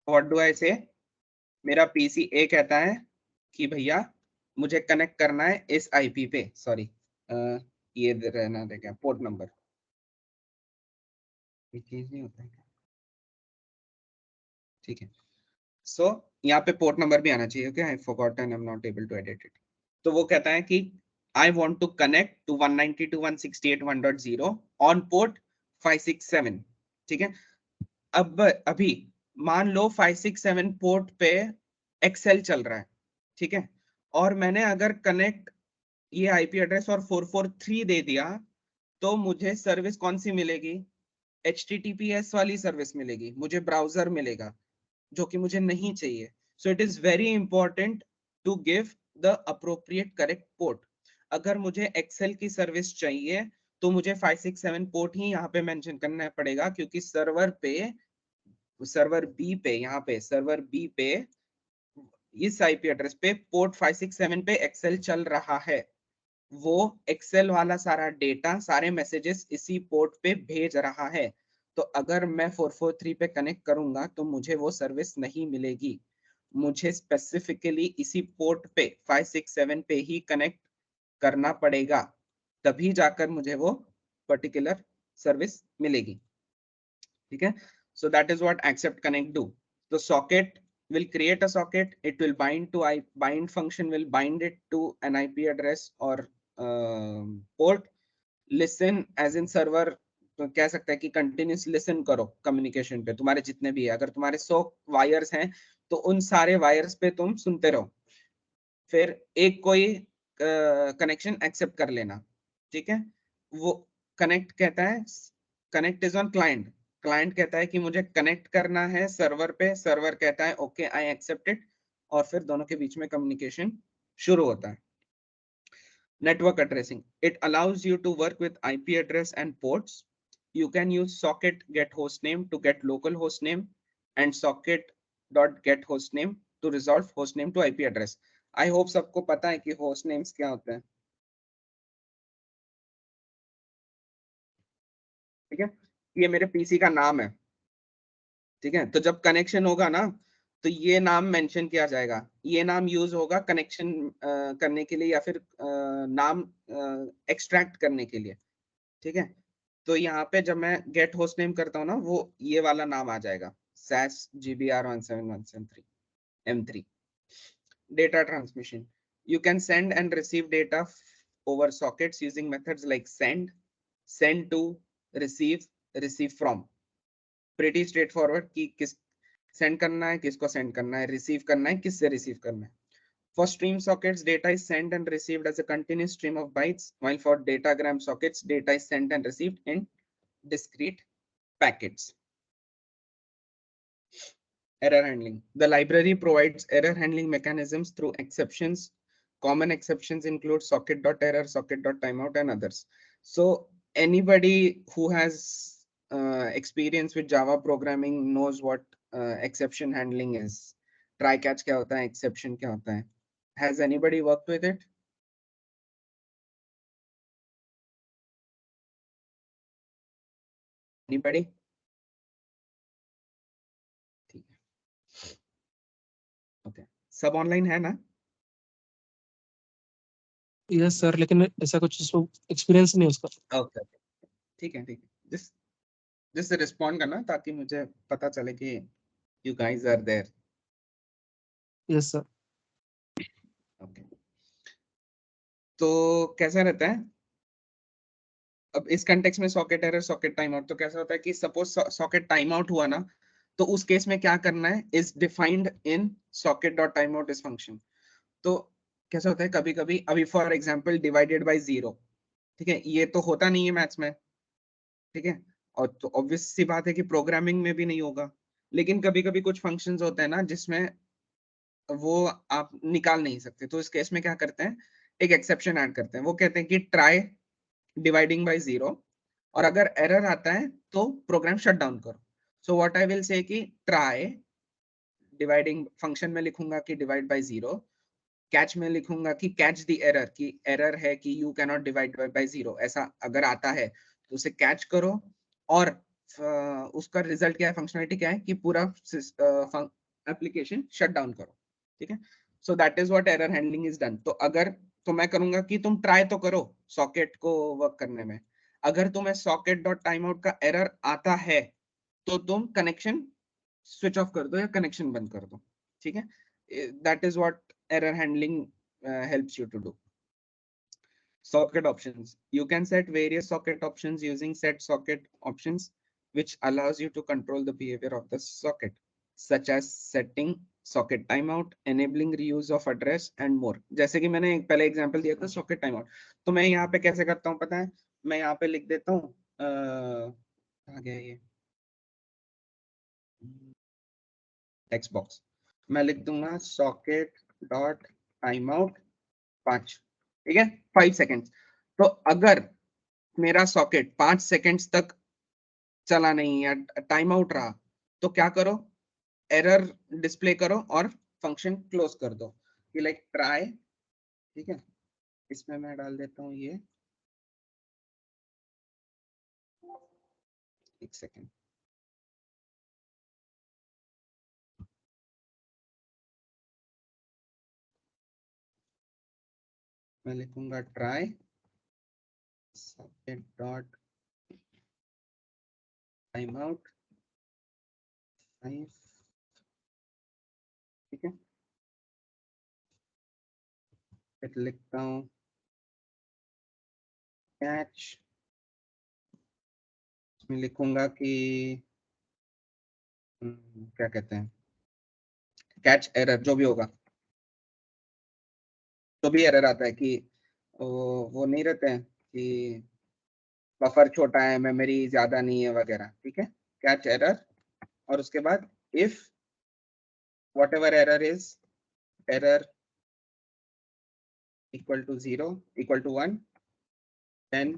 व्हाट डू आई से? मेरा पीसी ए कहता है कि भैया मुझे कनेक्ट करना है इस आईपी पे, सॉरी ये रहना देगा पोर्ट नंबर, ये चीज नहीं होता है, ठीक है? सो यहाँ पे पोर्ट नंबर भी आना चाहिए. Okay, I forgotten, I am not able to edit it. तो वो कहता है कि I want to connect to 192.168.1.0 on port 567, ठीक है? अब अभी मान लो 567 पोर्ट पे एक्सेल चल रहा है, ठीक है? और मैंने अगर कनेक्ट ये आईपी एड्रेस और 443 दे दिया, तो मुझे सर्विस कौन सी मिलेगी? HTTPS वाली सर्विस मिलेगी, मुझे ब्राउजर मिलेगा, जो कि मुझे नहीं चाहिए. So it is very important to give the appropriate correct port. अगर मुझे एक्सेल की सर्विस चाहिए तो मुझे 567 पोर्ट ही यहाँ पे मेंशन करना पड़ेगा, क्योंकि सर्वर पे, सर्वर बी पे, यहाँ पे सर्वर बी पे इस आईपी एड्रेस पे पोर्ट 567 पे एक्सेल चल रहा है. वो एक्सेल वाला सारा डेटा, सारे मैसेजेस इसी पोर्ट पे भेज रहा है. तो अगर मैं 443 पे कनेक्ट करूंगा तो मुझे वो सर्विस नहीं मिलेगी. मुझे स्पेसिफिकली इसी पोर्ट पे 567 पे ही कनेक्ट करना पड़ेगा, तभी जाकर मुझे वो पर्टिकुलर सर्विस मिलेगी। ठीक है, so that is what accept connect do. The socket will create a socket, it will bind to bind function will bind it to an IP address or port. Listen as in server, तो कह सकता है कि कंटिन्यूस लिसन करो कम्युनिकेशन पे, तुम्हारे जितने भी है, अगर तुम्हारे 100 वायर्स हैं तो उन सारे वायर्स पे तुम सुनते रहो, फिर एक कोई कनेक्शन एक्सेप्ट कर लेना। ठीक है, वो कनेक्ट कहता है, connect is on client, client कहता है कि मुझे कनेक्ट करना है सर्वर पे, सर्वर कहता है ओके आई एक्सेप्ट इट, और फिर दोनों के बीच में कम्युनिकेशन शुरू होता है। Network addressing, it allows you to work with IP address and ports. You can use socket get hostname to get local hostname and socket dot get hostname to resolve hostname to IP address. I hope सबको पता है कि host names क्या होते हैं। ठीक है, ये मेरे पीसी का नाम है। ठीक है, तो जब कनेक्शन होगा ना तो ये नाम मेंशन किया जाएगा, ये नाम यूज होगा कनेक्शन करने के लिए या फिर नाम एक्सट्रैक्ट करने के लिए। ठीक है, तो यहाँ पे जब मैं गेट होस्ट नेम करता हूँ ना, वो ये वाला नाम आ जाएगा, SAS GBR 17173 M3। Data transmission, you can send and receive data over sockets using methods like send, send to, receive, receive from। pretty straightforward कि किस सेंड करना है, किसको सेंड करना है, रिसीव करना है, किससे रिसीव करना है। For stream sockets, data is sent and received as a continuous stream of bytes, while for datagram sockets, data is sent and received in discrete packets. Error handling. The library provides error handling mechanisms through exceptions. Common exceptions include socket.error, socket.timeout, and others. So anybody who has experience with Java programming knows what exception handling is. Try catch क्या होता है, exception क्या होता है. Has anybody worked with it? Anybody? ठीक है, ओके, सब ऑनलाइन है ना? यस सर, लेकिन ऐसा कुछ एक्सपीरियंस नहीं उसका। ओके, ठीक है, ठीक है, जिससे रिस्पॉन्ड करना ताकि मुझे पता चले कि you guys are there. Yes sir. Okay, तो कैसा रहता है अब इस कंटेक्स्ट में socket error, socket time out, तो कैसा होता है कि सपोज सॉकेट टाइम आउट हुआ ना, तो उस केस में क्या करना है, is defined in socket dot time out इस फंक्शन। तो कैसा होता है कभी कभी, अभी फॉर एग्जांपल डिवाइडेड बाय 0, ठीक है, ये तो होता नहीं है मैथ्स में। ठीक है, और तो ऑब्वियस सी बात है कि प्रोग्रामिंग में भी नहीं होगा, लेकिन कभी कभी कुछ फंक्शंस होते हैं ना जिसमें वो आप निकाल नहीं सकते, तो इस केस में क्या करते हैं, एक एक्सेप्शन ऐड करते हैं, वो कहते हैं कि ट्राई डिवाइडिंग बाय 0, और अगर एरर आता है तो प्रोग्राम शट डाउन करो। So what I will say कि ट्राई डिवाइडिंग फंक्शन में लिखूंगा कि डिवाइड बाय 0, कैच में लिखूंगा कि कैच द एरर, की एरर है कि you can not divide by 0, ऐसा अगर आता है तो उसे कैच करो, और उसका रिजल्ट क्या है, फंक्शनलिटी क्या है कि पूरा एप्लीकेशन शट डाउन करो। ठीक है, so that is what error handling is done. तो अगर, तो मैं करूंगा कि तुम ट्राई तो करो सॉकेट को वर्क करने में, अगर तुम्हें सॉकेट डॉट टाइम आउट का एरर आता है तो तुम कनेक्शन स्विच ऑफ कर दो या कनेक्शन बंद कर दो। ठीक है, that is what error handling helps you to do. Socket options, you can set various socket options using set socket options, which allows you to control the behavior of the socket, such as setting socket timeout, enabling reuse of address and more। जैसे कि मैंने पहले एग्जांपल दिया था socket timeout, तो मैं यहाँ पे कैसे करता हूँ पता है, मैं यहाँ पे लिख देता हूँ कहाँ गया ये टेक्स्ट बॉक्स, मैं लिख दूंगा सॉकेट डॉट टाइम आउट 5, ठीक है, 5 सेकेंड्स। तो अगर मेरा सॉकेट 5 सेकेंड्स तक चला नहीं या टाइम आउट रहा, तो क्या करो, एरर डिस्प्ले करो और फंक्शन क्लोज कर दो कि लाइक ट्राई। ठीक है, इसमें मैं डाल देता हूँ ये, एक सेकेंड, मैं लिखूंगा try socket dot time out 5, ठीक है। फिर लिखता हूँ कैच, इसमें लिखूंगा कि क्या कहते हैं, कैच एरर जो भी होगा, जो भी एरर आता है कि वो नहीं रहते हैं कि बफर छोटा है, मेमोरी ज्यादा नहीं है वगैरह, ठीक है। कैच एरर, और उसके बाद if whatever error is, error equal to 0 equal to 1, then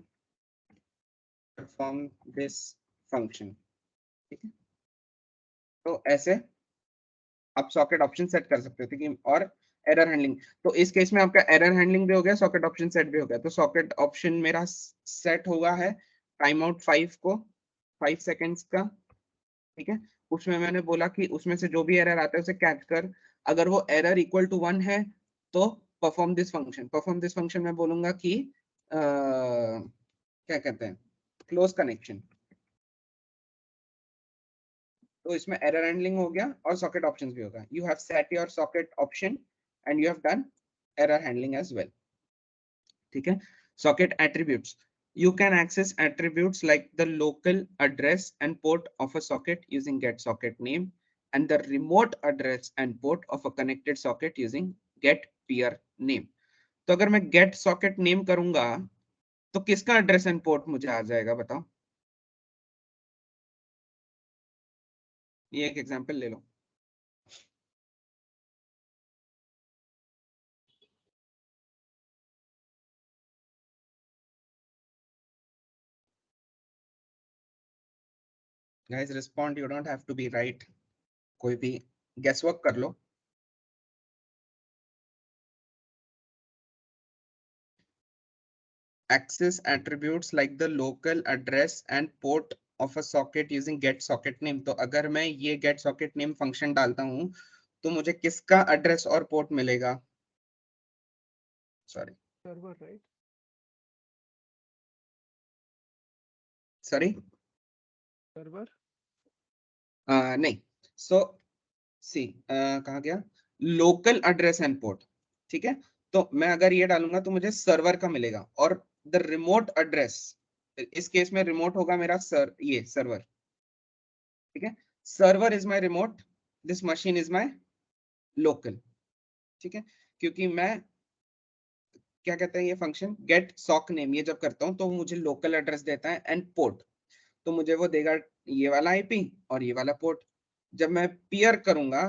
perform this function, ठीक है। तो ऐसे आप सॉकेट ऑप्शन सेट कर सकते हो, ठीक है। और एरर हैंडलिंग, तो इस केस में आपका एरर हैंडलिंग भी हो गया, सॉकेट ऑप्शन सेट भी हो गया। तो सॉकेट ऑप्शन मेरा सेट हुआ है टाइम आउट 5 को, 5 सेकेंड्स का, ठीक है। उसमें मैंने बोला कि उसमें से जो भी एरर आता है उसे कैच कर, अगर वो एरर इक्वल टू 1 है तो perform this function. Perform this function में बोलूंगा कि क्या कहते हैं, क्लोज कनेक्शन। तो इसमें एरर हैंडलिंग हो गया और सॉकेट ऑप्शंस भी होगा। You have set your socket option and you have done error handling as well, ठीक है। Socket attributes, you can access attributes like the local address and port of a socket using get socket name and the remote address and port of a connected socket using get peer name. तो अगर मैं get socket name करूंगा तो किसका एड्रेस एंड पोर्ट मुझे आ जाएगा, बताओ। ये एक एग्जांपल ले लो। Guys respond, you don't have to be right, कोई भी गेस वर्क कर लो। Access attributes like the local address and port of a socket using get socket name। तो अगर मैं ये get socket name फंक्शन डालता हूं तो मुझे किसका एड्रेस और पोर्ट मिलेगा, sorry server right, sorry server नहीं, सो सी कहाँ गया, लोकल एड्रेस एंड पोर्ट, ठीक है। तो मैं अगर ये डालूंगा तो मुझे सर्वर का मिलेगा, और द रिमोट एड्रेस, इस केस में रिमोट होगा मेरा ये सर्वर, ठीक है। Server is my remote, this machine is my local, ठीक है। क्योंकि मैं क्या कहते हैं, ये फंक्शन गेट सॉक नेम ये जब करता हूं तो मुझे लोकल एड्रेस देता है एंड पोर्ट, तो मुझे वो देगा ये वाला आईपी और ये वाला पोर्ट। जब मैं पेयर करूंगा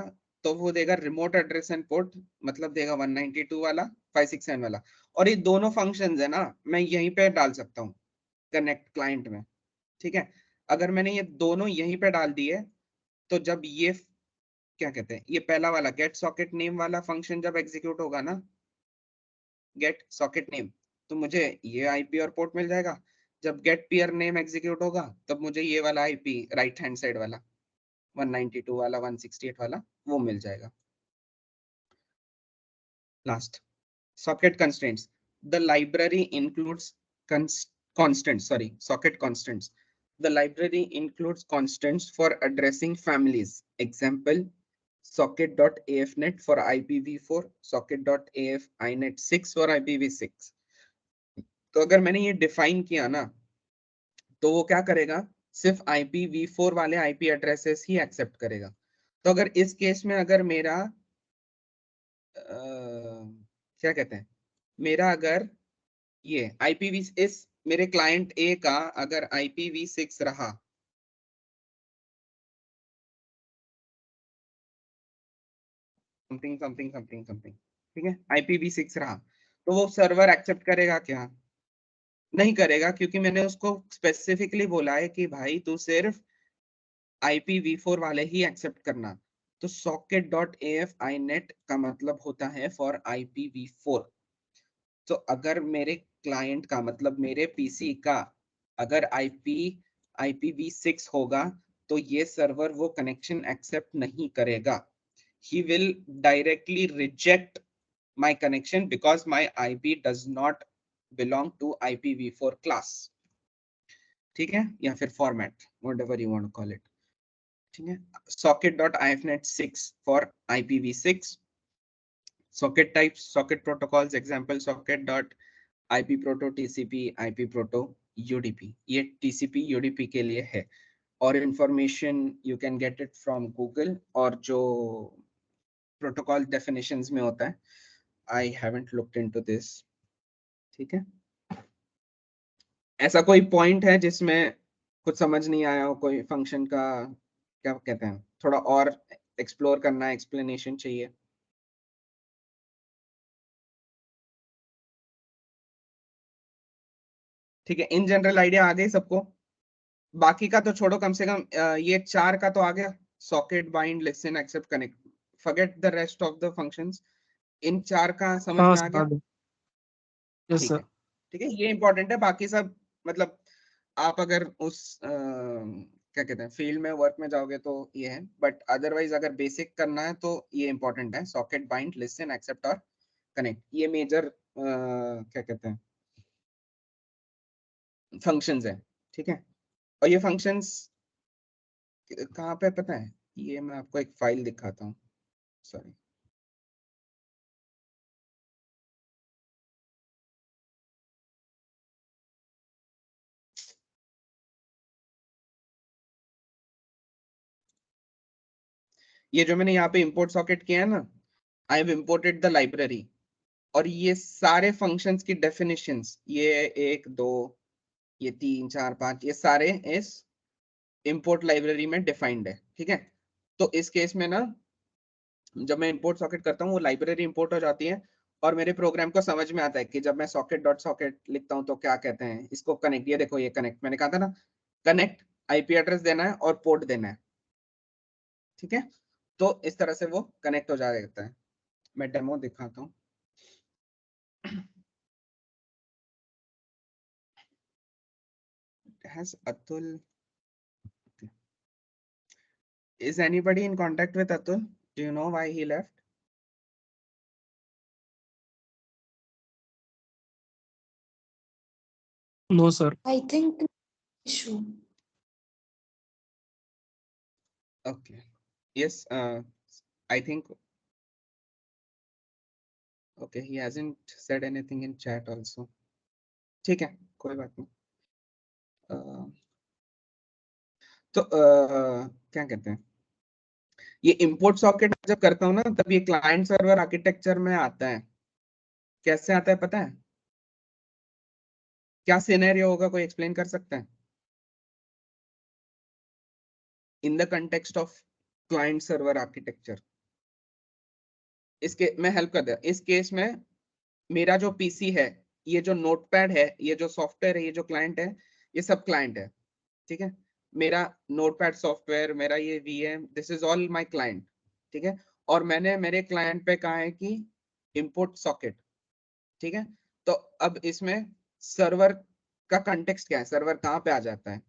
तो वो देगा रिमोट एड्रेस एंड पोर्ट, मतलब देगा 192 वाला 567 वाला। और ये दोनों फंक्शंस है ना, मैं यहीं पे डाल सकता हूँ कनेक्ट क्लाइंट में, ठीक है। अगर मैंने ये दोनों यहीं पे डाल दिए तो जब ये क्या कहते हैं, ये पहला वाला गेट सॉकेट नेम वाला फंक्शन जब एग्जीक्यूट होगा ना, गेट सॉकेट नेम, तो मुझे ये आईपी और पोर्ट मिल जाएगा। जब गेट पेयर नेम एग्जीक्यूट होगा तब मुझे ये वाला आईपी राइट हैंड साइड वाला 192 वाला 168 वाला वो मिल जाएगा। Last, socket constraints, the library includes socket constants, the library includes constants for addressing families, example socket.afnet for IPv4, socket.af inet6 for IPv6। तो अगर मैंने ये डिफाइन किया ना तो वो क्या करेगा, सिर्फ IPv4 वाले आईपी एड्रेसेस ही एक्सेप्ट करेगा। तो अगर इस केस में अगर मेरा क्या कहते हैं, मेरा अगर ये IPv इस मेरे क्लाइंट ए का अगर IPv6 रहा, समथिंग समथिंग समथिंग समथिंग, ठीक है, IPv6 रहा, तो वो सर्वर एक्सेप्ट करेगा क्या, नहीं करेगा, क्योंकि मैंने उसको स्पेसिफिकली बोला है कि भाई तू सिर्फ IPv4 वाले ही एक्सेप्ट करना। तो socket.af inet का मतलब होता है फॉर IPv4। तो अगर मेरे क्लाइंट का मतलब मेरे पीसी का अगर IPv6 होगा तो ये सर्वर वो कनेक्शन एक्सेप्ट नहीं करेगा। He will directly reject my connection because my IP does not belong to IPv4 class. ठीक है, या फिर format, whatever you want to call it. ठीक है, socket.ifnet6 for IPv6. Socket types, socket protocols, example socket.ipproto TCP, ipproto UDP. ये TCP UDP के लिए है, और information you can get it from Google, और जो protocol definitions में होता है, I haven't looked into this. ठीक है, ऐसा कोई पॉइंट है जिसमें कुछ समझ नहीं आया हो, कोई फंक्शन का क्या कहते हैं, थोड़ा और एक्सप्लोर करना है, एक्सप्लेनेशन चाहिए? ठीक है, इन जनरल आइडिया आ गई सबको? बाकी का तो छोड़ो, कम से कम ये 4 का तो आ गया, socket, bind, listen, accept, connect. Forget the rest of the functions. इन 4 का समझ में आ गया? यस ठीक सर. है, ठीक है, ये इंपॉर्टेंट है. बाकी सब मतलब आप अगर उस क्या कहते हैं फील्ड में वर्क में जाओगे तो ये है, बट अदरवाइज अगर बेसिक करना है तो ये इंपॉर्टेंट है. सॉकेट, बाइंड, लिसन, एक्सेप्ट और कनेक्ट, ये मेजर क्या कहते हैं फंक्शंस है. ठीक है, और ये फंक्शंस कहाँ पे पता है? ये मैं आपको एक फाइल दिखाता हूँ. सॉरी, ये जो मैंने यहाँ पे इंपोर्ट सॉकेट किया है ना, I have imported the library, और ये सारे फंक्शंस की डेफिनेशंस, ये 1 2 ये 3 4 5, ये सारे इस इंपोर्ट लाइब्रेरी में डिफाइंड है. ठीक है, तो इस केस में ना जब मैं इंपोर्ट सॉकेट करता हूँ वो लाइब्रेरी इंपोर्ट हो जाती है, और मेरे प्रोग्राम को समझ में आता है कि जब मैं सॉकेट डॉट सॉकेट लिखता हूँ तो क्या कहते हैं इसको. कनेक्ट, ये देखो, ये कनेक्ट मैंने कहा था ना, कनेक्ट आईपी एड्रेस देना है और पोर्ट देना है. ठीक है, तो इस तरह से वो कनेक्ट हो जाता है. मैं डेमो दिखाता हूँ. Has Atul, is anybody in contact with Atul? Do you know why he left? No sir. I think issue. Okay. Yes, I think. Okay, he hasn't said anything in chat also. ठीक है, कोई बात नहीं. तो क्या कहते हैं, ये इंपोर्ट सॉकेट जब करता हूँ ना तब ये क्लाइंट सर्वर आर्किटेक्चर में आता है. कैसे आता है पता है? क्या सिनेरियो होगा, कोई एक्सप्लेन कर सकता है? In the context of client server architecture. इसके मैं हेल्प कर दिया. इस केस में मेरा जो पीसी है, ये जो नोटपैड है, ये जो सॉफ्टवेयर है, ये जो क्लाइंट है, ये सब क्लाइंट है. ठीक है, मेरा नोटपैड सॉफ्टवेयर, मेरा ये VM, this is all my client. ठीक है, और मैंने मेरे क्लाइंट पे कहा है कि इंपोर्ट सॉकेट. ठीक है, तो अब इसमें सर्वर का कंटेक्स्ट क्या है, सर्वर कहाँ पे आ जाता है,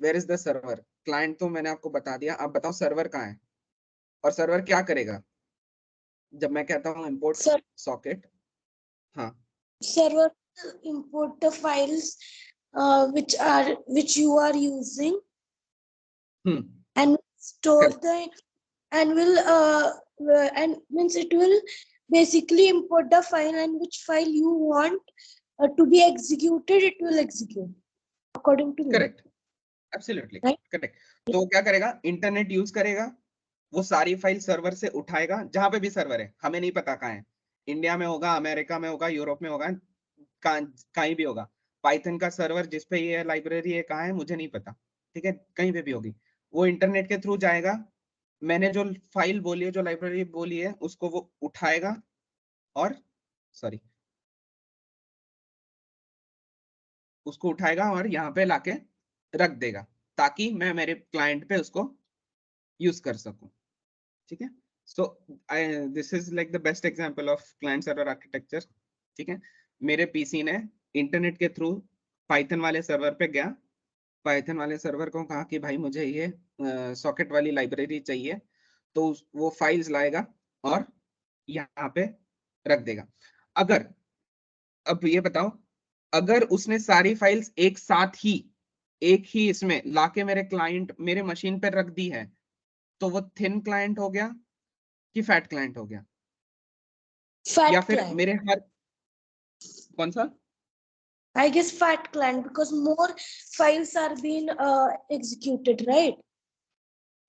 where is the server? Client तो मैंने आपको बता दिया, अब बताओ सर्वर कहाँ है, और सर्वर क्या करेगा जब मैं कहता हूँ इंपोर्ट Sir, सॉकेट? हाँ, server will import the files which you are using and store Correct. the and will and means it will basically import the file, and which file you want to be executed, it will execute according to me. Correct, absolutely Right. Correct. तो क्या करेगा, इंटरनेट यूज करेगा, वो सारी फाइल सर्वर से उठाएगा, जहां पे भी सर्वर है, हमें नहीं पता कहाँ है, इंडिया में होगा, अमेरिका में होगा, यूरोप में होगा, कहीं भी होगा. पाइथन का सर्वर जिस पे ये लाइब्रेरी है कहाँ है मुझे नहीं पता. ठीक है, कहीं पे भी होगी, वो इंटरनेट के थ्रू जाएगा, मैंने जो फाइल बोली है, जो लाइब्रेरी बोली है, उसको वो उठाएगा और सॉरी उसको उठाएगा और यहाँ पे लाके रख देगा, ताकि मैं मेरे क्लाइंट पे उसको यूज कर सकूं. ठीक है, so this is like the best example of client server architecture. ठीक है, मेरे पीसी ने इंटरनेट के थ्रू पाइथन वाले सर्वर पे गया, पाइथन वाले सर्वर को कहा कि भाई मुझे ये सॉकेट वाली लाइब्रेरी चाहिए, तो वो फाइल्स लाएगा और यहाँ पे रख देगा। अगर, अब ये बताओ, अगर उसने सारी फाइल्स एक ही इसमें लाके मेरे क्लाइंट मेरे मशीन पर रख दी है, तो वो थिन क्लाइंट हो गया कि फैट क्लाइंट हो गया? या Fat फिर client. मेरे हर, कौन सा? I guess fat client because more files are being executed, right?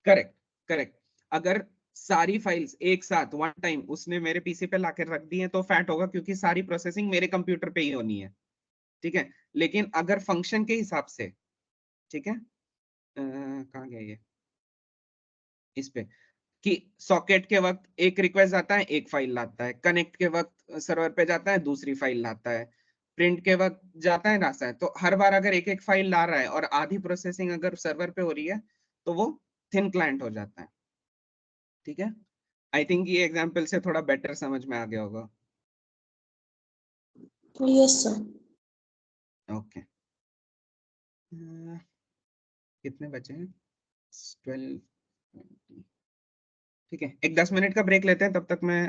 Correct, correct. अगर सारी फाइल्स एक साथ वन टाइम उसने मेरे पीसी पे लाके रख दी है तो फैट होगा, क्योंकि सारी प्रोसेसिंग मेरे कंप्यूटर पे ही होनी है, ठीक है। लेकिन अगर फंक्शन के हिसाब से, ठीक है, कहाँ गया ये, इस पे, कि सॉकेट के वक्त एक रिक्वेस्ट आता है एक फाइल लाता है, कनेक्ट के वक्त सर्वर पे जाता है दूसरी फाइल लाता है, प्रिंट के वक्त जाता है लाता है, तो हर बार अगर एक एक फाइल ला रहा है और आधी प्रोसेसिंग अगर सर्वर पे हो रही है तो वो थिन क्लाइंट हो जाता है, ठीक है। आई थिंक ये एग्जांपल से थोड़ा बेटर समझ में आ गया होगा। Yes, sir. ओके, कितने बचे हैं? 12। ठीक है, एक 10 मिनट का ब्रेक लेते हैं, तब तक मैं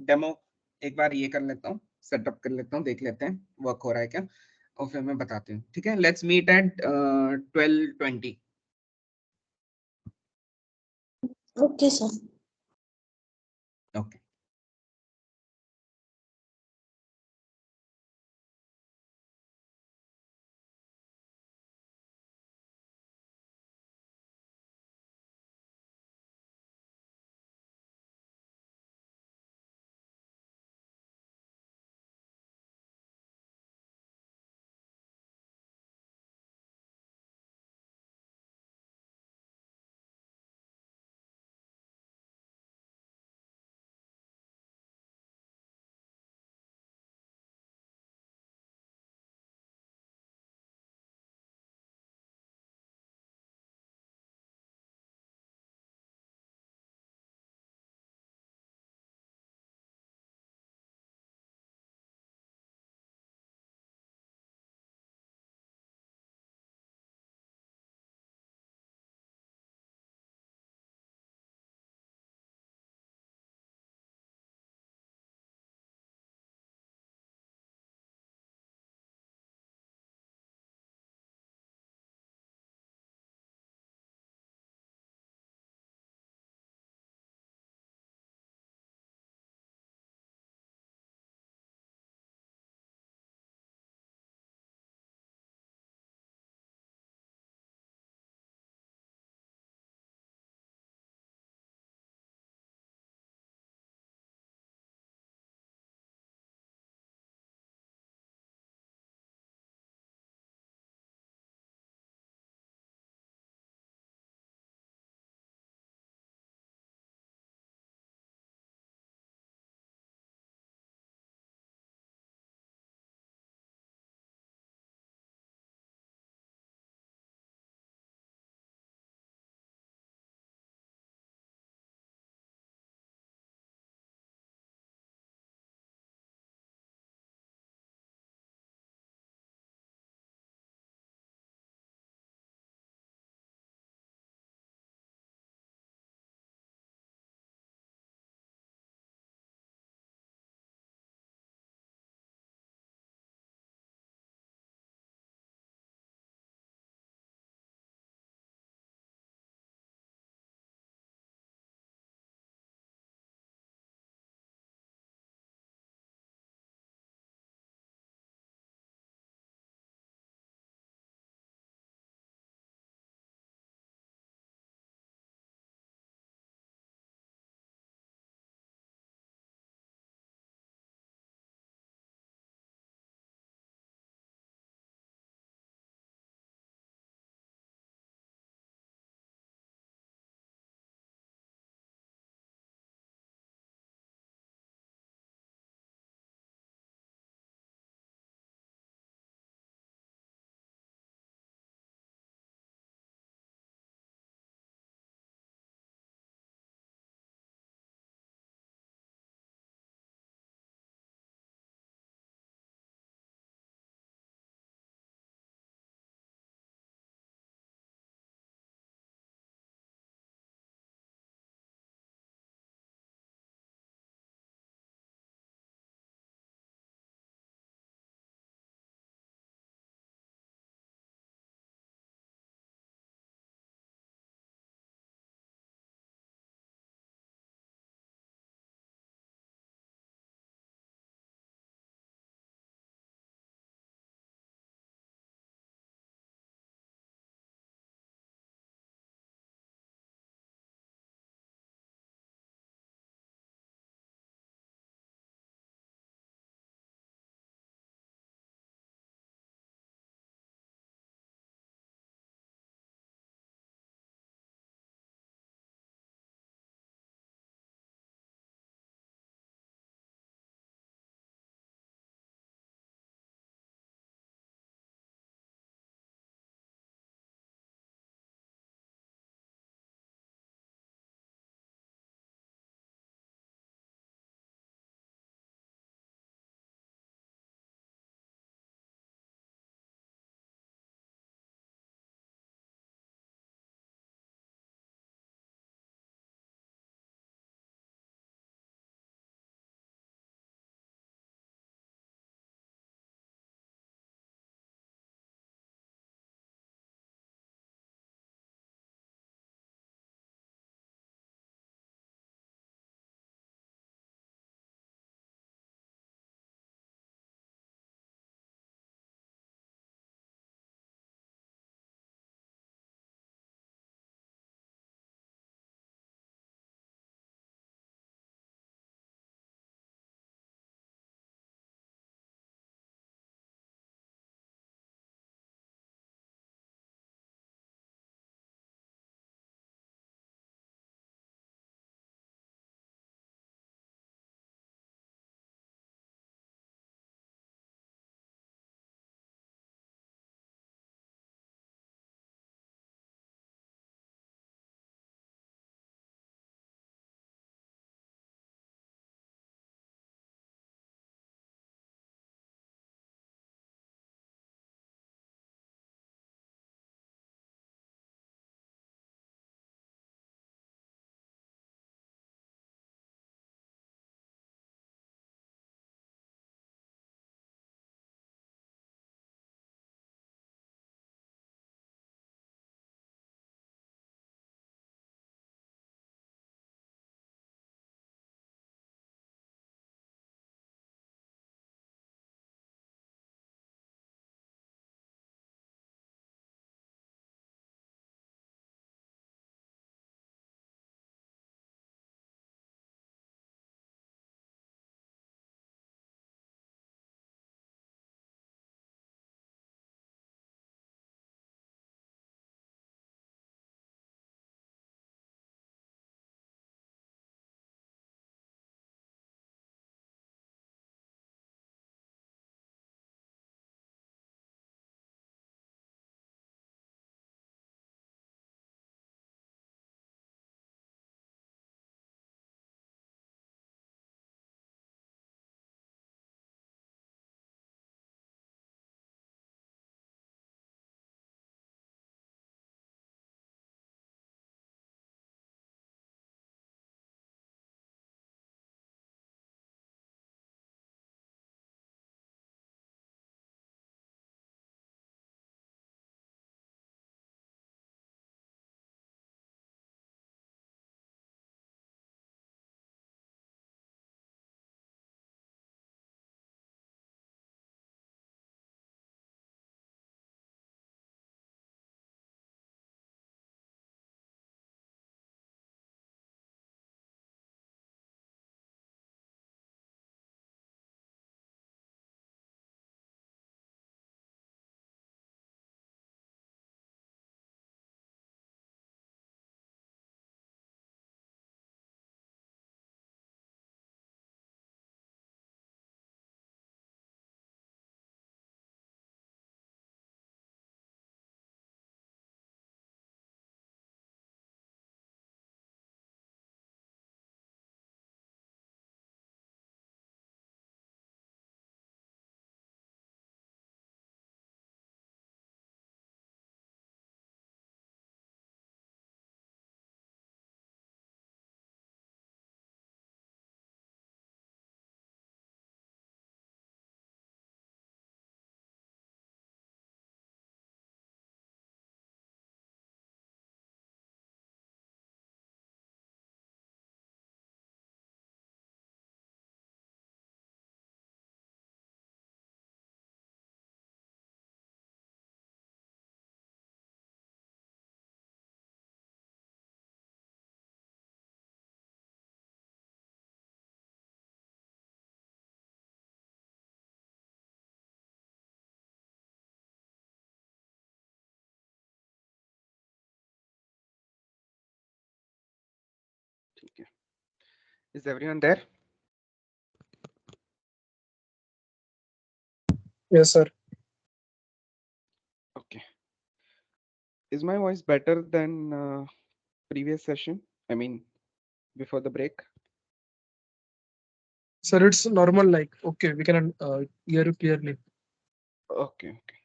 डेमो एक बार ये कर लेता हूँ, सेटअप कर लेता हूँ, देख लेते हैं वर्क हो रहा है क्या, और फिर मैं बताती हूँ। ठीक है, let's meet at 12:20। Okay, sir. Okay. Okay. Is everyone there? Yes, sir. Okay. Is my voice better than previous session? I mean, before the break? Sir, it's normal. Like, okay, we can hear you clearly. Okay, okay.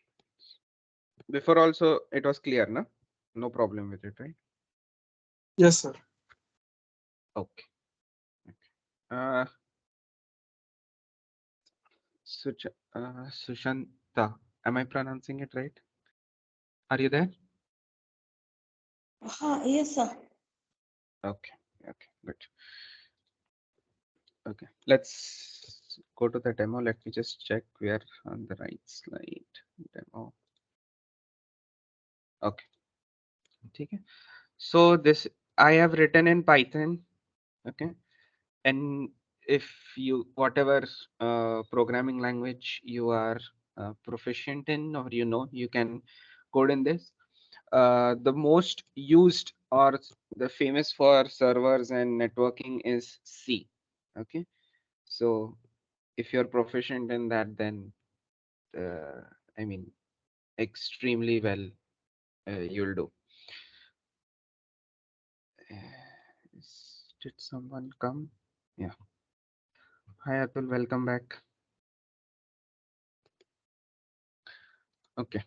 Before also it was clear, no? No problem with it, right? Yes, sir. Okay. Okay. Sushanta, am I pronouncing it right? Are you there? Yes, sir. Okay, okay, good. Okay, let's go to the demo. Let me just check we are on the right slide. Demo. Okay. Okay. So this I have written in Python. Okay. And if you whatever programming language you are proficient in, or you can code in this. The most used or the famous for servers and networking is C. Okay, so if you're proficient in that, then I mean, extremely well you'll do. Did someone come? Yeah. Hi Atul, welcome back. Okay.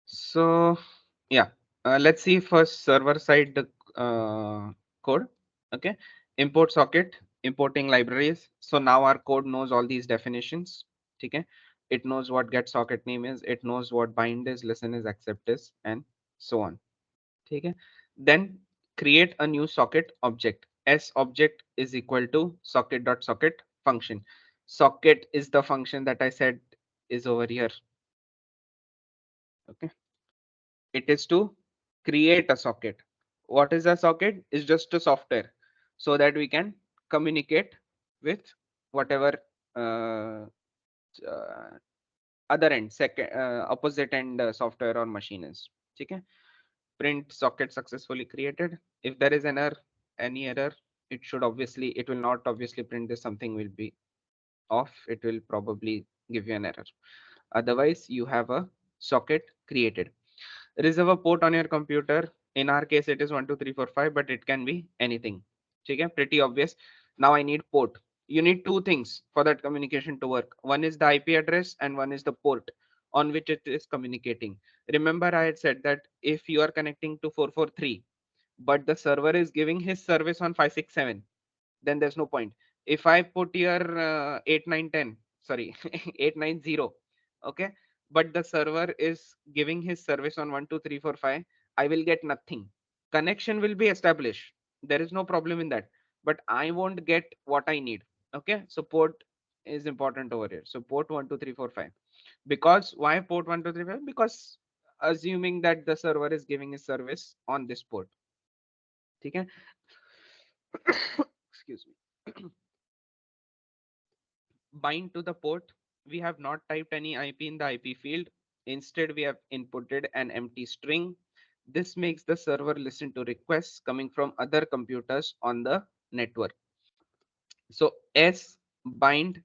So yeah, let's see first server side code. Okay, import socket, importing libraries. So now our code knows all these definitions. Okay, it knows what get socket name is, it knows what bind is, listen is, accept is, and so on. Okay, then create a new socket object. S object is equal to socket.socket function. Socket is the function that I said is over here. Okay, it is to create a socket. What is a socket? Is just a software so that we can communicate with whatever uh, uh, other end, second opposite end software or machine is. Okay. Print socket successfully created. If there is any error, it will not obviously print this, something will be off. It will probably give you an error. Otherwise, you have a socket created. Reserve a port on your computer. In our case, it is 12345, but it can be anything. Okay, pretty obvious. Now I need port. You need two things for that communication to work. One is the IP address and one is the port on which it is communicating. Remember, I had said that if you are connecting to 443, but the server is giving his service on 567, then there's no point. If I put here 8910, sorry, 890, okay, but the server is giving his service on 12345, I will get nothing. Connection will be established. There is no problem in that, but I won't get what I need. Okay, so port is important over here. So port 12345. Because why port 1235? Because assuming that the server is giving his service on this port. Okay. Excuse me. Bind to the port. We have not typed any IP in the IP field. Instead, we have inputted an empty string. This makes the server listen to requests coming from other computers on the network. So S bind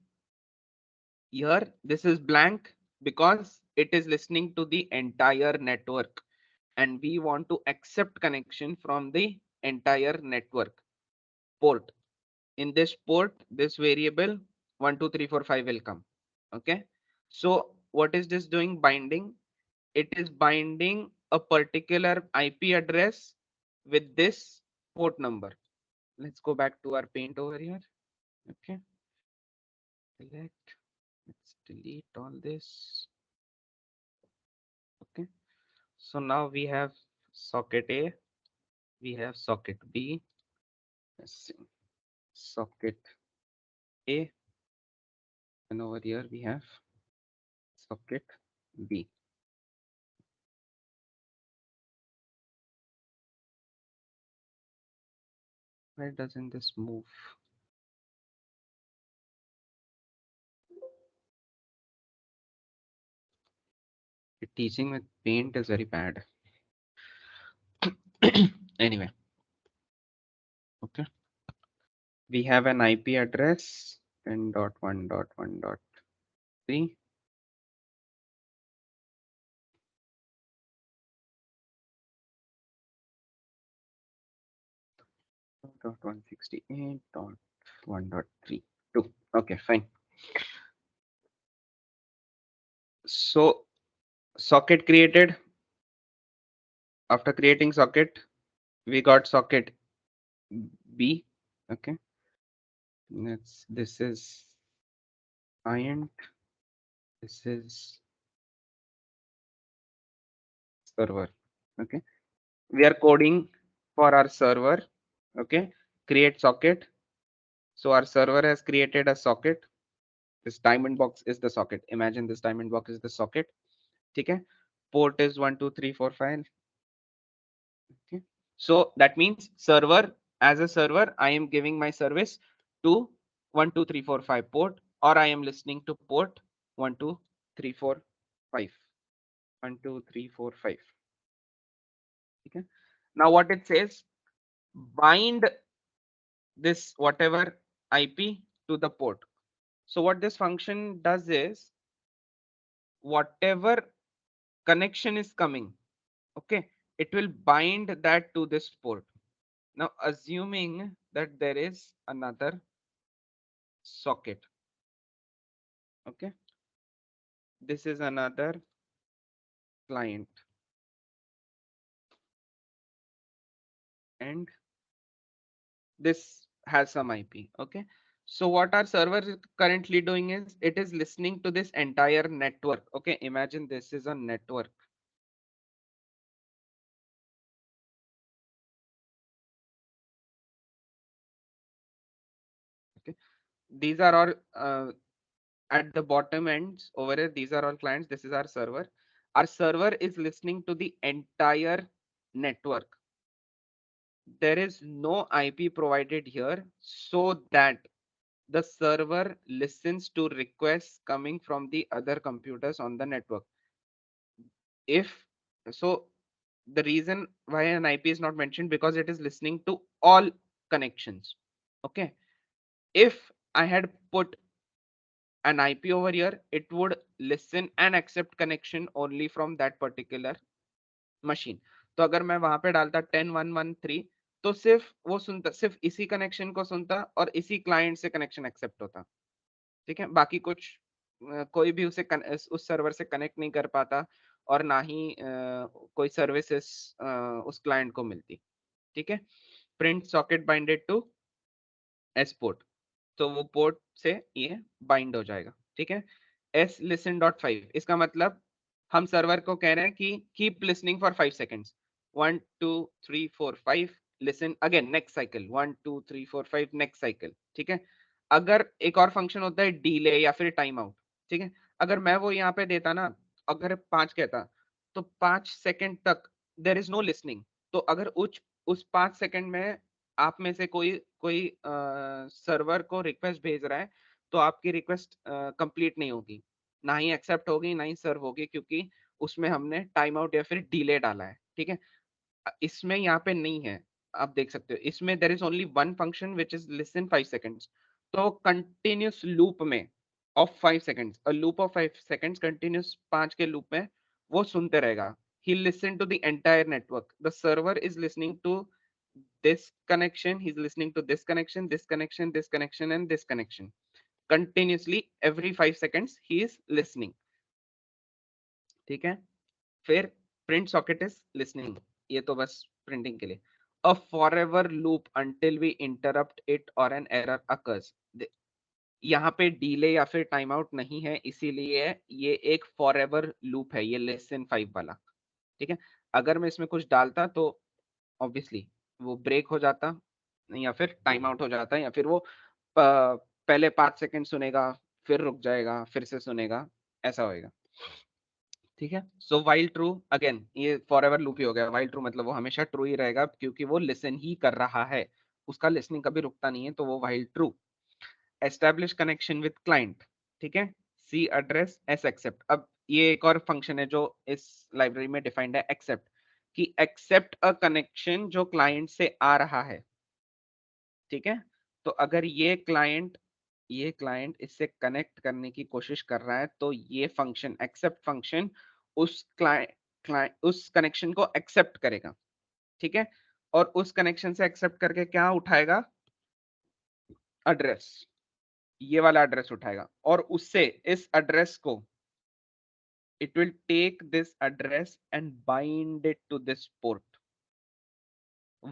here, this is blank because it is listening to the entire network and we want to accept connection from the entire network port. In this port, this variable 12345 will come. Okay, so what is this doing? Binding. It is binding a particular IP address with this port number. Let's go back to our paint over here. Okay, select, let's delete all this. Okay, so now we have socket A, we have socket B, let's see, socket A, and over here we have socket B. Why doesn't this move? Teaching with paint is very bad. Anyway, we have an IP address 10.1.1.3. Dot 168.1.32. Okay, fine. So socket created. After creating socket, we got socket B. Okay. This is client. This is server. Okay. We are coding for our server. Okay. Create socket. So our server has created a socket. This diamond box is the socket. Imagine this diamond box is the socket. Okay. Port is 1, 2, 3, 4, 5. Okay. So that means server, as a server, I am giving my service to 1, 2, 3, 4, 5 port, or I am listening to port 1, 2, 3, 4, 5. 1, 2, 3, 4, 5. Okay. Now what it says, bind this whatever IP to the port. So what this function does is, whatever connection is coming, okay, it will bind that to this port. Now assuming that there is another socket, okay, this is another client and this has some IP. Okay, so what our server is currently doing is it is listening to this entire network. Okay, imagine this is a network. Okay, these are all at the bottom ends over here. These are all clients. This is our server. Our server is listening to the entire network. There is no IP provided here, so that the server listens to requests coming from the other computers on the network. If so, the reason why an IP is not mentioned, because it is listening to all connections. Okay, if I had put an IP over here, it would listen and accept connection only from that particular machine. तो अगर मैं वहां पे डालता 10.1.1.3, तो सिर्फ वो सुनता, सिर्फ इसी कनेक्शन को सुनता और इसी क्लाइंट से कनेक्शन एक्सेप्ट होता. ठीक है, बाकी कुछ कोई भी उस सर्वर से कनेक्ट नहीं कर पाता और ना ही कोई सर्विसेज उस क्लाइंट को मिलती. ठीक है, print socket binded to as port, तो वो पोर्ट से ये बाइंड हो जाएगा. ठीक है, एस लिसन डॉट 5, इसका मतलब हम सर्वर को कह रहे हैं कि keep listening for 5 seconds. 1 2 3 4 5 listen again, next cycle 1 2 3 4 5 next cycle. ठीक है, अगर एक और फंक्शन होता है डिले या फिर टाइम आउट. ठीक है, अगर मैं वो यहाँ पे देता ना, अगर 5 कहता, तो 5 सेकंड तक देयर इज नो लिसनिंग. तो अगर उस 5 सेकंड में आप में से कोई कोई सर्वर को रिक्वेस्ट भेज रहा है, तो आपकी रिक्वेस्ट कंप्लीट नहीं होगी, ना ही एक्सेप्ट होगी, ना ही सर्व होगी, क्योंकि उसमें हमने टाइम आउट या फिर डिले डाला है. ठीक है, इसमें यहाँ पे नहीं है. आप देख सकते हो, इसमें there is only one function which is listen 5 seconds. तो कंटिन्यूस लूप में of 5 seconds, a loop of 5 seconds, continuous 5 के लूप में वो सुनते रहेगा. he listen to the entire network. The server is listening to this connection, he's listening to this connection, this connection, this connection and this connection. Continuously every 5 seconds he is listening. ठीक है, फिर print socket is listening, ये तो बस प्रिंटिंग के लिए. A forever loop until we interrupt it or an error occurs. यहाँ पे डिले या फिर टाइम आउट नहीं है, इसीलिए ये एक फॉरएवर लूप है, ये लेसन 5 वाला. ठीक है, अगर मैं इसमें कुछ डालता तो ऑब्वियसली वो ब्रेक हो जाता, या फिर टाइम आउट हो जाता, या फिर वो पहले 5 सेकंड सुनेगा, फिर रुक जाएगा, फिर से सुनेगा, ऐसा होएगा. ठीक है, सो वाइल ट्रू, अगेन ये फॉरएवर लूप ही हो गया. वाइल ट्रू मतलब वो हमेशा ट्रू ही रहेगा, क्योंकि वो लिसन ही कर रहा है, उसका लिसनिंग कभी रुकता नहीं है, तो वो while true. Establish connection with client. ठीक है, सी एड्रेस एस एक्सेप्ट. अब ये एक और फंक्शन है जो इस लाइब्रेरी में डिफाइंड है, एक्सेप्ट, कि एक्सेप्ट अ कनेक्शन जो क्लाइंट से आ रहा है. ठीक है, तो अगर ये क्लाइंट इससे कनेक्ट करने की कोशिश कर रहा है तो ये फंक्शन एक्सेप्ट फंक्शन उस उस कनेक्शन को एक्सेप्ट करेगा, ठीक है, और उस कनेक्शन से एक्सेप्ट करके क्या उठाएगा, एड्रेस, ये वाला एड्रेस उठाएगा, और उससे इस एड्रेस को it will take this address and bind it to this port.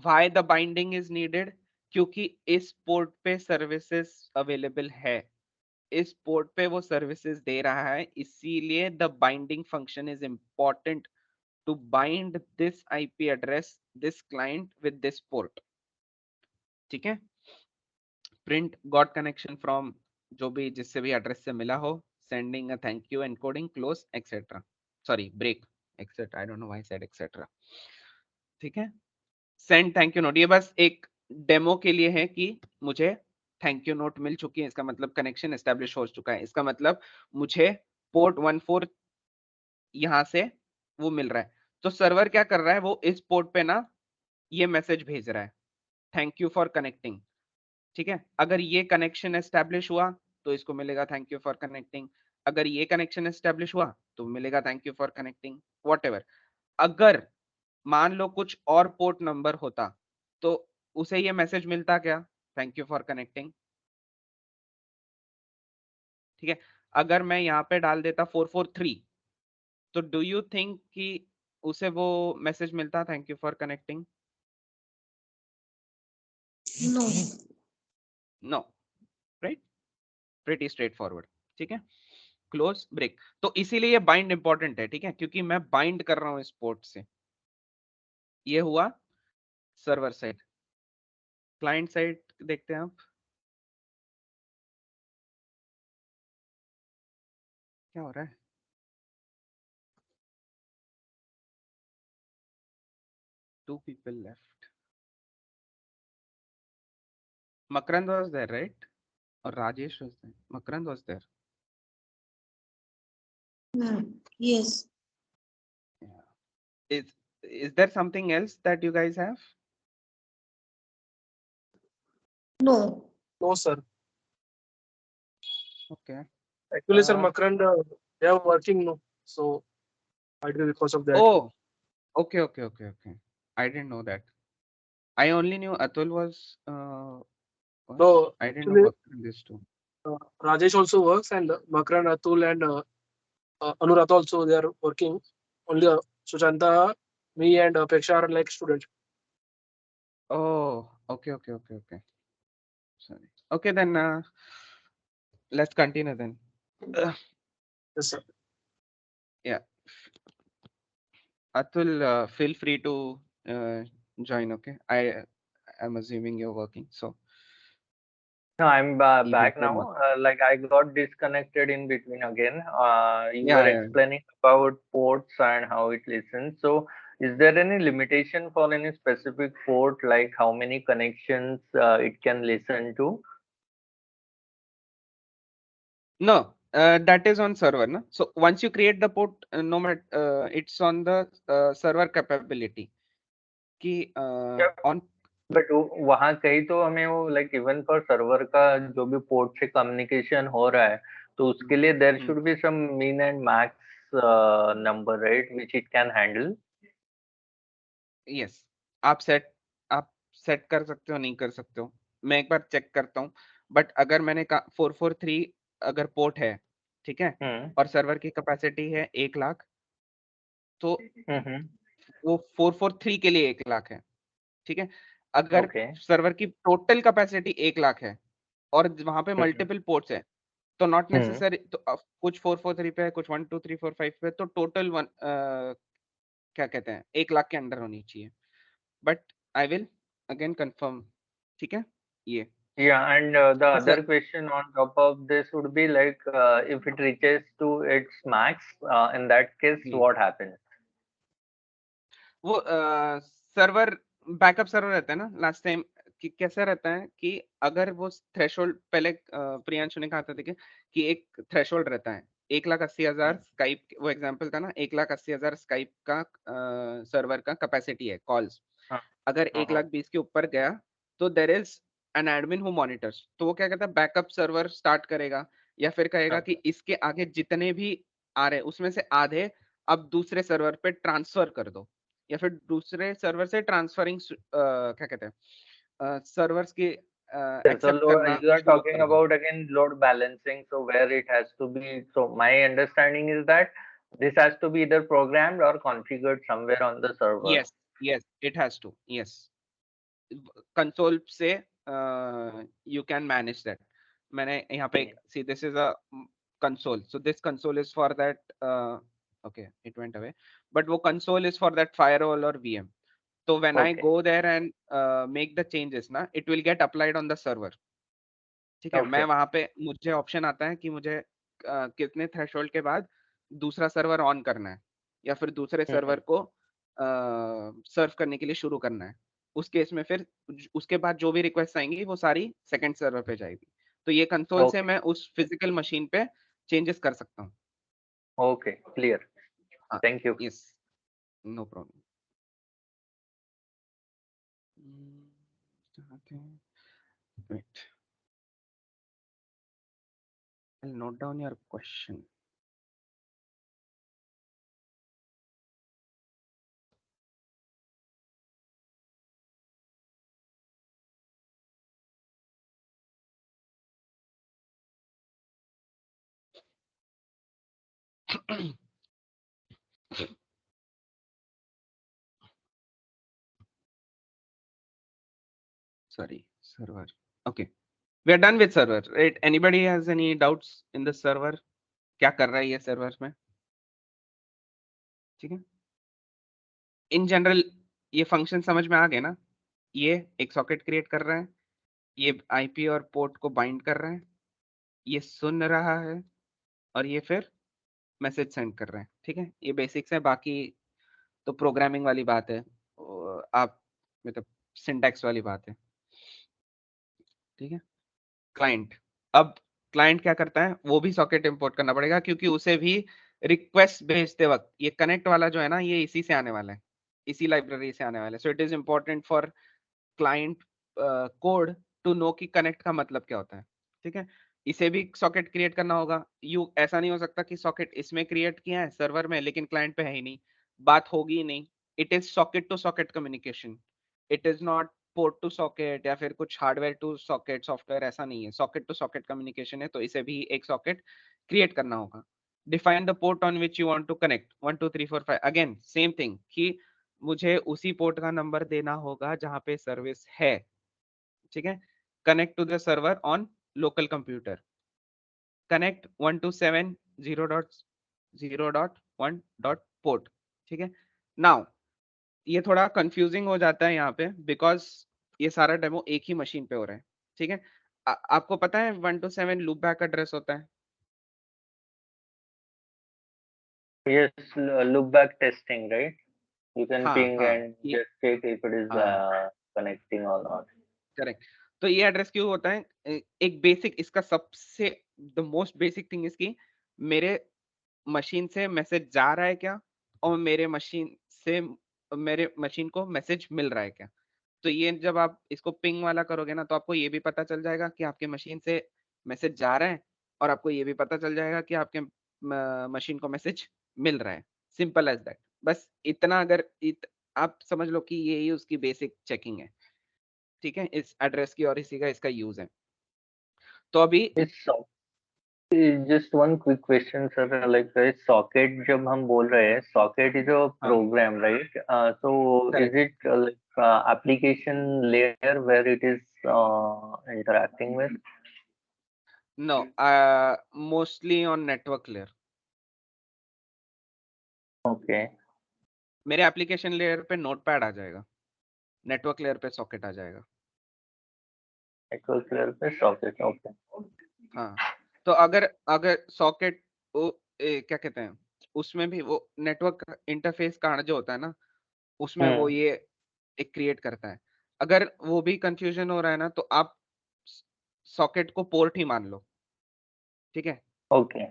Why the binding is needed? क्योंकि इस पोर्ट पे सर्विसेज अवेलेबल है, इस पोर्ट पे वो सर्विसेज दे रहा है, इसीलिए the binding function is important to bind this IP address, this client with this port, ठीक है। प्रिंट गॉट कनेक्शन फ्रॉम जो भी जिससे भी एड्रेस से मिला हो, sending a thank you, encoding, close, etc. Sorry, break, etc. I don't know why I said etc. ठीक है, सेंड थैंक यू नोट, ये बस एक डेमो के लिए है कि मुझे थैंक यू नोट मिल चुकी है, इसका मतलब कनेक्शन एस्टेब्लिश हो चुका है, इसका मतलब मुझे पोर्ट 14 यहां से वो मिल रहा है। तो सर्वर क्या कर रहा है, वो इस पोर्ट पे ना ये मैसेज भेज रहा है, थैंक यू फॉर कनेक्टिंग, ठीक है। अगर ये कनेक्शन एस्टेब्लिश हुआ तो इसको मिलेगा थैंक यू फॉर कनेक्टिंग, अगर ये कनेक्शन एस्टेब्लिश हुआ तो मिलेगा thank you for connecting, whatever. अगर मान लो कुछ और पोर्ट नंबर होता तो उसे ये मैसेज मिलता क्या, थैंक यू फॉर कनेक्टिंग, ठीक है। अगर मैं यहाँ पे डाल देता 443 तो डू यू थिंक कि उसे वो मैसेज मिलता thank you for connecting? No. No, right, pretty straightforward, ठीक है। क्लोज ब्रेक, तो इसीलिए ये बाइंड इंपॉर्टेंट है, ठीक है, क्योंकि मैं बाइंड कर रहा हूं इस पोर्ट से। ये हुआ सर्वर साइड। क्लाइंट साइड देखते हैं आप, क्या हो रहा है। Two people left. Makrand was there, right? Or Rajesh was there. Makrand was there. Yes. Yeah. Is there something else that you guys have? No. No, sir. Okay. Actually, sir, Uh, Makrand, they are working no, so might be because of that. Oh, okay. I didn't know that. I only knew Atul was. No, I didn't know actually, Makrand is too. Rajesh also works, and Makrand, Atul, and Anuradha also they are working. Only Sushanta, me, and Peksha are like students. Oh, okay. Sorry. Okay, then let's continue then. Yes, sir. Yeah. Atul, feel free to join. Okay. I'm assuming you're working, so. No, I'm He will back tell now. Like I got disconnected in between again. You were Yeah. explaining about ports and how it listens. So, is there any limitation for any specific port, like how many connections it can listen to? No, that is on server, no? So once you create the port, no matter it's on the server capability. कि on बट वहाँ कहीं तो हमें वो लाइक इवन फॉर सर्वर का जो भी पोर्ट से कम्युनिकेशन हो रहा है तो उसके लिए there should be some min and max number right which it can handle. Yes, आप सेट कर सकते हो, नहीं कर सकते हो, मैं एक बार चेक करता हूँ। बट अगर मैंने 443 अगर पोर्ट है, ठीक है, और सर्वर की कैपेसिटी है 1 लाख, तो वो 443 के लिए 1 लाख है, ठीक है। अगर सर्वर की टोटल कैपेसिटी 1 लाख है और वहां पे मल्टीपल पोर्ट्स है तो नॉट नेसेसरी, तो कुछ 443 पे है, कुछ 1 2 3 4 5 पे, तो टोटल क्या कहते हैं 1 लाख के अंडर होनी चाहिए। But I will again confirm, ठीक है ये। Yeah, and the other question on top of this would be like if it reaches to its max, in that case, what happens? वो सर्वर बैकअप सर्वर रहता है ना लास्ट टाइम कि कैसा रहता है कि अगर वो थ्रेशोल्ड पहले प्रियांशु ने कहा था देखिए कि एक थ्रेशोल्ड रहता है 1,80,000 स्काइप, वो एग्जांपल था ना, 1,80,000 स्काइप का सर्वर का कैपेसिटी है कॉल्स। अगर 1,20,000 के ऊपर गया तो there is an admin who monitors, तो वो क्या कहता है बैकअप सर्वर स्टार्ट करेगा, या फिर कहेगा कि इसके आगे जितने भी आ रहे उसमें से आधे अब दूसरे सर्वर पे ट्रांसफर कर दो, या फिर दूसरे सर्वर से ट्रांसफरिंग क्या कहते हैं सर्वर्स की So एक्सेप्ट करना you are शुरू talking कर दो। about again load balancing. So where it has to be. So my understanding is that this has to be either programmed or configured somewhere on the server. Yes yes it has to, yes console से यू कैन मैनेज दैट। मैंने यहाँ पे see this is a console, so this console is for that, okay it went away, but वो console is for that firewall और वीएम। तो when I Okay. Go there and make the changes ना, it will get applied on the server. ठीक है, मैं Okay. वहां पे मुझे ऑप्शन आता है कि मुझे कितने थ्रेशोल्ड के बाद दूसरा सर्वर ऑन करना है, या फिर दूसरे सर्वर को सर्व करने के लिए शुरू करना है। उस केस में फिर उसके बाद जो भी रिक्वेस्ट आएंगी वो सारी सेकंड सर्वर पे जाएगी। तो ये कंसोल से Okay. मैं उस फिजिकल मशीन पे चेंजेस कर सकता हूँ। Okay. Clear. हाँ, Thank you. Yes, no problem. Wait, I'll note down your question. Sorry, server. Okay, we are done with server, right? Anybody has any doubts in the server? क्या कर रहा है ये सर्वर में? ठीक है, इन जनरल ये फंक्शन समझ में आ गए ना? ये एक सॉकेट क्रिएट कर रहा है, ये आईपी और पोर्ट को बाइंड कर रहा है, ये सुन रहा है, और ये फिर मैसेज सेंड कर रहे हैं। ठीक है, ये बेसिक्स है, बाकी तो प्रोग्रामिंग वाली बात है, आप मतलब सिंटैक्स वाली बात है। ठीक है, क्लाइंट, अब क्लाइंट क्या करता है, वो भी सॉकेट इंपोर्ट करना पड़ेगा, क्योंकि उसे भी रिक्वेस्ट भेजते वक्त ये कनेक्ट वाला जो है ना, ये इसी से आने वाला है, इसी लाइब्रेरी से आने वाला है। So it is important for client code to know कि कनेक्ट का मतलब क्या होता है। ठीक है, इसे भी सॉकेट क्रिएट करना होगा। यू ऐसा नहीं हो सकता कि सॉकेट इसमें क्रिएट किया है सर्वर में लेकिन क्लाइंट पे है ही नहीं, बात होगी ही नहीं। It is socket to socket communication, it is not port to socket या फिर कुछ हार्डवेयर टू सॉकेट सॉफ्टवेयर, ऐसा नहीं है, सॉकेट टू सॉकेट कम्युनिकेशन है। तो इसे भी एक सॉकेट क्रिएट करना होगा। Define the port on which you want to connect 1 2 3 4 5, again same thing कि मुझे उसी पोर्ट का नंबर देना होगा जहां पे सर्विस है। ठीक है, connect to the server on local computer, connect 127.0.0.1 port. ठीक है, नाउ ये थोड़ा कंफ्यूजिंग हो जाता है यहाँ पे, बिकॉज ये सारा डेमो एक ही मशीन पे हो रहा है। ठीक है, आपको पता है 127 लूप बैक एड्रेस होता है? Yes, loop back testing, right? You can हाँ ping हाँ, and just check if it is हाँ connecting or not. करेक्ट। तो ये एड्रेस क्यों होता है? एक बेसिक इसका सबसे द मोस्ट बेसिक थिंग इसकी, मेरे मशीन से मैसेज जा रहा है क्या, और मेरे मशीन को मैसेज मिल रहा है क्या। तो ये जब आप इसको पिंग वाला करोगे ना, तो आपको ये भी पता चल जाएगा कि आपके मशीन से मैसेज जा रहा है, और आपको ये भी पता चल जाएगा कि आपके मशीन को मैसेज मिल रहा है। सिंपल एज दैट, बस इतना अगर आप समझ लो कि ये ही उसकी बेसिक चेकिंग है। ठीक है, इस एड्रेस की और इसी का इसका यूज है। तो अभी Just one quick question, sir. Like socket, जब हम बोल रहे हैं socket is a हाँ program, right? So is correct, it like application layer where it is interacting with? No mostly on network layer. Okay, मेरे एप्लीकेशन लेयर पे नोटपैड आ जाएगा, नेटवर्क लेयर पे सॉकेट आ जाएगा। network layer पे socket. Okay. हाँ, तो अगर अगर सॉकेट वो क्या कहते हैं, उसमें भी वो नेटवर्क इंटरफेस कार्ड जो होता है ना, उसमें वो ये एक क्रिएट करता है। अगर वो भी कंफ्यूजन हो रहा है ना, तो आप सॉकेट को पोर्ट ही मान लो। ठीक है, Okay.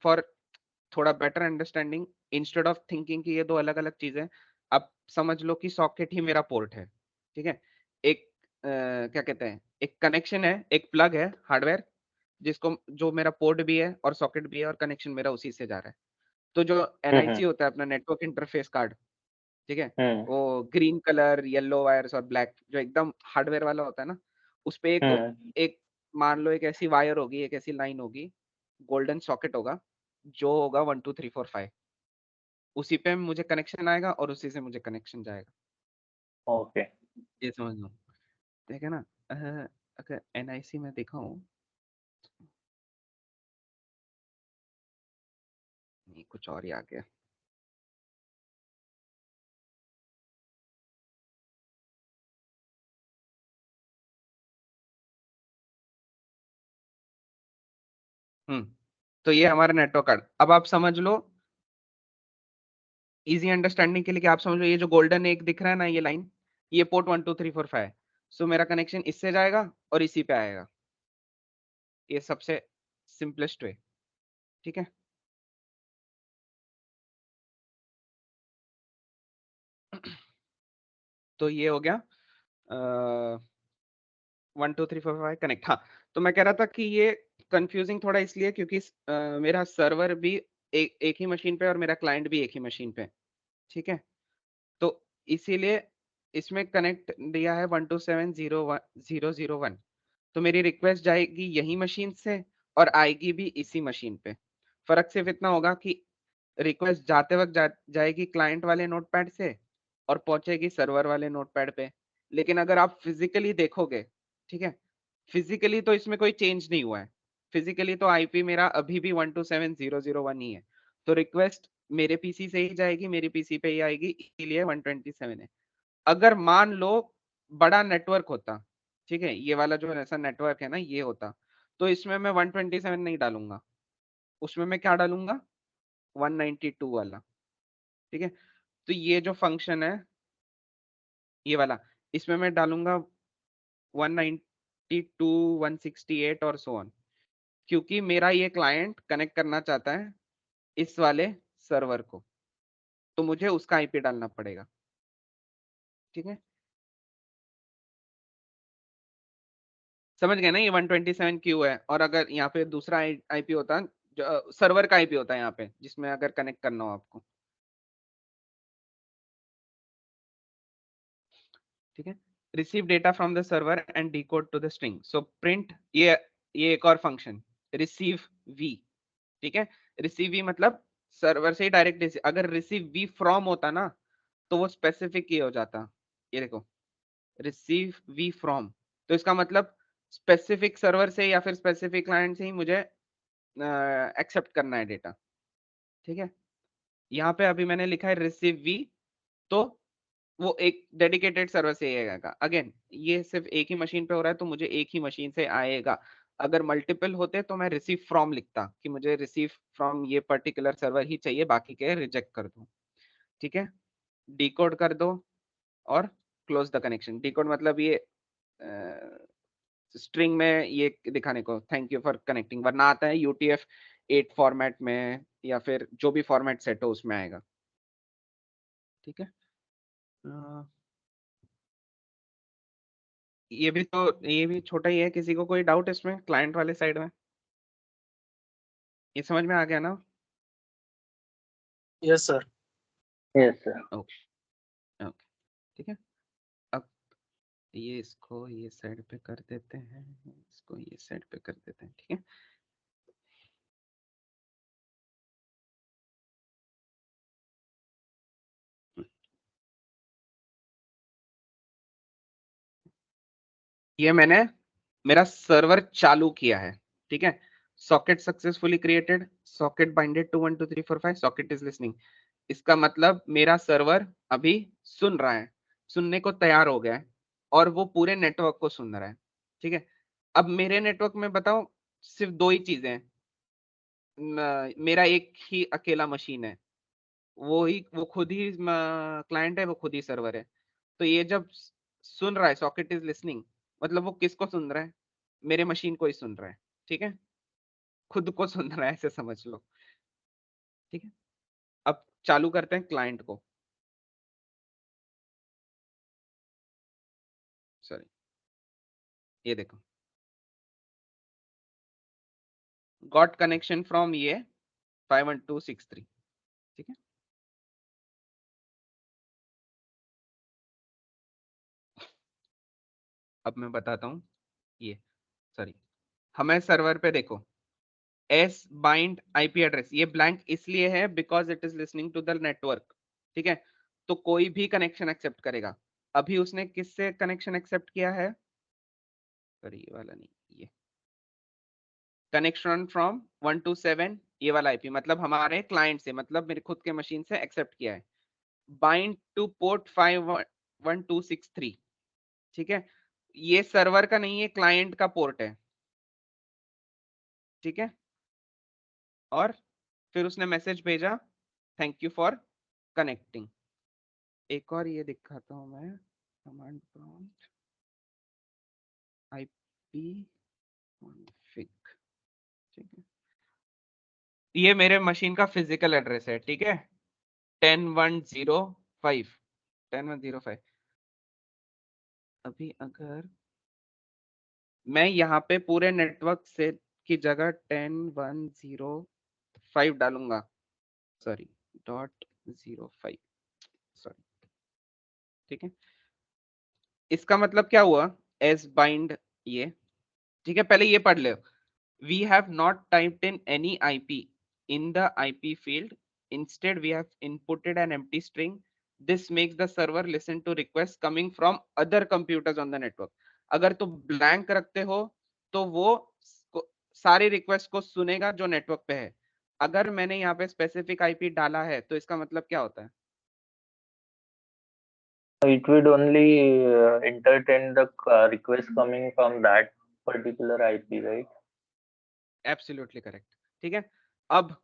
फॉर थोड़ा better understanding, instead of thinking कि ये दो अलग अलग चीजें, आप समझ लो कि सॉकेट ही मेरा पोर्ट है। ठीक है, एक क्या कहते हैं, एक कनेक्शन है, एक प्लग है हार्डवेयर, जिसको जो मेरा पोर्ट भी है और सॉकेट भी है और कनेक्शन मेरा उसी से जा रहा है। तो जो एनआईसी होता है अपना नेटवर्क इंटरफेस कार्ड, ठीक है, वो ग्रीन कलर, येलो वायर्स और ब्लैक जो एकदम हार्डवेयर वाला होता है ना, उस पे एक मान लो एक ऐसी वायर होगी, एक ऐसी लाइन होगी, गोल्डन सॉकेट होगा, जो होगा 1 2 3 4 5, उसी पे मुझे कनेक्शन आएगा और उसी से मुझे कनेक्शन जाएगा। ओके। ये समझ लो, ठीक है ना। अगर एनआईसी में देखा हूँ, नहीं कुछ और ही आ गया। तो ये हमारा नेटवर्क कार्ड। अब आप समझ लो, इजी अंडरस्टैंडिंग के लिए कि आप समझ लो, ये जो गोल्डन एक दिख रहा है ना, ये लाइन, ये पोर्ट 1 2 3 4 5, सो मेरा कनेक्शन इससे जाएगा और इसी पे आएगा। ये सबसे सिंपलेस्ट वे, ठीक है। तो ये हो गया 1 2 3 4 5 कनेक्ट। हाँ, तो मैं कह रहा था कि ये कंफ्यूजिंग थोड़ा इसलिए क्योंकि मेरा सर्वर भी एक ही मशीन पे और मेरा क्लाइंट भी एक ही मशीन पे, ठीक है। तो इसीलिए इसमें कनेक्ट दिया है 127.0.0.0.1, तो मेरी रिक्वेस्ट जाएगी यही मशीन से और आएगी भी इसी मशीन पे। फर्क सिर्फ इतना होगा कि रिक्वेस्ट जाते वक्त जाएगी क्लाइंट वाले नोटपैड से और पहुंचेगी सर्वर वाले नोटपैड पे। लेकिन अगर आप फिजिकली देखोगे, ठीक है, फिजिकली तो इसमें कोई चेंज नहीं हुआ है, फिजिकली तो आईपी मेरा अभी भी 127.0.0.1 ही है। तो रिक्वेस्ट मेरे पीसी से ही जाएगी, मेरी पीसी पे ही आएगी, इसीलिए 127 है। अगर मान लो बड़ा नेटवर्क होता, ठीक है, ये वाला जो ऐसा नेटवर्क है ना, ये होता, तो इसमें मैं 127 नहीं डालूंगा, उसमें मैं क्या डालूंगा, 192 वाला, ठीक है। तो ये जो फंक्शन है, ये वाला, इसमें मैं डालूंगा 192, 168 और सो ऑन, क्योंकि मेरा ये क्लाइंट कनेक्ट करना चाहता है इस वाले सर्वर को, तो मुझे उसका आईपी डालना पड़ेगा, ठीक है। समझ गए ना, ये 127 क्यों है। और अगर यहाँ पे दूसरा आईपी होता, सर्वर का आईपी होता है यहाँ पे, जिसमें अगर कनेक्ट करना हो आपको, ठीक है। Receive data from the server and decode to the string, so print, ये एक और फंक्शन रिसीव वी, ठीक है। रिसीव वी मतलब सर्वर से ही डायरेक्ट, अगर रिसीव वी फ्रॉम होता ना, तो वो स्पेसिफिक ही हो जाता। ये देखो, रिसीव वी फ्रॉम, तो इसका मतलब स्पेसिफिक सर्वर से या फिर स्पेसिफिक क्लाइंट से ही मुझे एक्सेप्ट करना है डेटा, ठीक है। यहाँ पे अभी मैंने लिखा है रिसीव वी, तो वो एक डेडिकेटेड सर्वर से ही आएगा। अगेन ये सिर्फ एक ही मशीन पे हो रहा है, तो मुझे एक ही मशीन से आएगा। अगर मल्टीपल होते तो मैं रिसीव फ्रॉम लिखता कि मुझे रिसीव फ्रॉम ये पर्टिकुलर सर्वर ही चाहिए, बाकी के रिजेक्ट कर दो, ठीक है। डिकोड कर दो और क्लोज द कनेक्शन। डिकोड मतलब ये स्ट्रिंग में ये दिखाने को, थैंक यू फॉर कनेक्टिंग, वरना आता है यूटीएफ 8 फॉर्मेट में या फिर जो भी फॉर्मेट सेट हो उसमें आएगा, ठीक है। ये भी छोटा ही है। किसी को कोई डाउट इसमें क्लाइंट वाले साइड में, ये समझ में आ गया ना। Yes sir. Yes sir. Okay okay, ठीक है। अब ये इसको ये साइड पे कर देते हैं, इसको ये साइड पे कर देते हैं, ठीक है। ये मैंने मेरा सर्वर चालू किया है, ठीक है। Socket successfully created, socket binded to 1 2 3 4 5, socket is listening. इसका मतलब मेरा सर्वर अभी सुन रहा है, सुनने को तैयार हो गया है, और वो पूरे नेटवर्क को सुन रहा है, ठीक है। अब मेरे नेटवर्क में बताओ सिर्फ दो ही चीजें हैं, मेरा एक ही अकेला मशीन है, वो खुद ही क्लाइंट है, वो खुद ही सर्वर है। तो ये जब सुन रहा है सॉकेट इज लिसनिंग, मतलब वो किसको सुन रहा है, मेरे मशीन को ही सुन रहा है, ठीक है, खुद को सुन रहा है, ऐसे समझ लो, ठीक है। अब चालू करते हैं क्लाइंट को, सॉरी। ये देखो, गॉट कनेक्शन फ्रॉम ये 51263, ठीक है। अब मैं बताता हूँ, ये सॉरी, हमें सर्वर पे देखो एस बाइंड आईपी एड्रेस, ये ब्लैंक इसलिए है because it is listening to the network, ठीक है। तो कोई भी कनेक्शन एक्सेप्ट करेगा। अभी उसने किससे कनेक्शन एक्सेप्ट किया है, सॉरी ये वाला नहीं, ये कनेक्शन फ्रॉम 127, ये वाला आईपी मतलब हमारे क्लाइंट से, मतलब मेरे खुद के मशीन से एक्सेप्ट किया है। बाइंड टू पोर्ट 51263, ठीक है। ये सर्वर का नहीं है, क्लाइंट का पोर्ट है, ठीक है। और फिर उसने मैसेज भेजा, थैंक यू फॉर कनेक्टिंग। एक और ये दिखाता हूं मैं, कमांड प्रॉम्प्ट आईपी कॉन्फ़िग, ठीक है। ये मेरे मशीन का फिजिकल एड्रेस है, ठीक है, 10105। अभी अगर मैं यहाँ पे पूरे नेटवर्क से की जगह 10105 डालूंगा, सॉरी .05, सॉरी, ठीक है। इसका मतलब क्या हुआ, एस बाइंड ये, ठीक है। पहले ये पढ़ ले, we have not typed in any IP in the IP field, instead we have inputted an empty string, this makes the server listen to request coming from other computers on the network. अगर तो ब्लैंक रखते हो तो वो सारी रिक्वेस्ट को सुनेगा जो नेटवर्क पे है। अगर मैंने यहाँ पे स्पेसिफिक आईपी डाला है तो इसका मतलब क्या होता है, It would only entertain the request coming from that particular IP, right? Absolutely correct, ठीक है। अब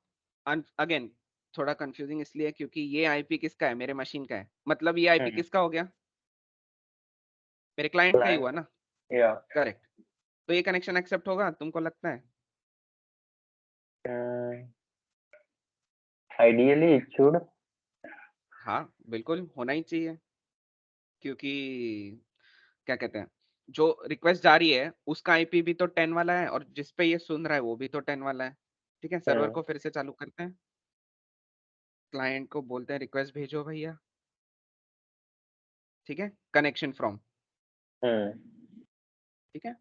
अगेन थोड़ा कंफ्यूजिंग इसलिए क्योंकि ये आईपी किसका है, मेरे मशीन का है, मतलब ये आईपी किसका हो गया, मेरे क्लाइंट का ही Client, हुआ ना, yeah. करेक्ट। तो ये कनेक्शन एक्सेप्ट होगा तुमको लगता है? Ideally, it should. हाँ बिल्कुल होना ही चाहिए, क्योंकि क्या कहते हैं, जो रिक्वेस्ट जा रही है उसका आईपी भी तो 10 वाला है और जिस पे ये सुन रहा है वो भी तो 10 वाला है, ठीक है। सर्वर को फिर से चालू करते हैं, क्लाइंट को बोलते हैं रिक्वेस्ट भेजो भैया, ठीक है, कनेक्शन फ्रॉम, ठीक है।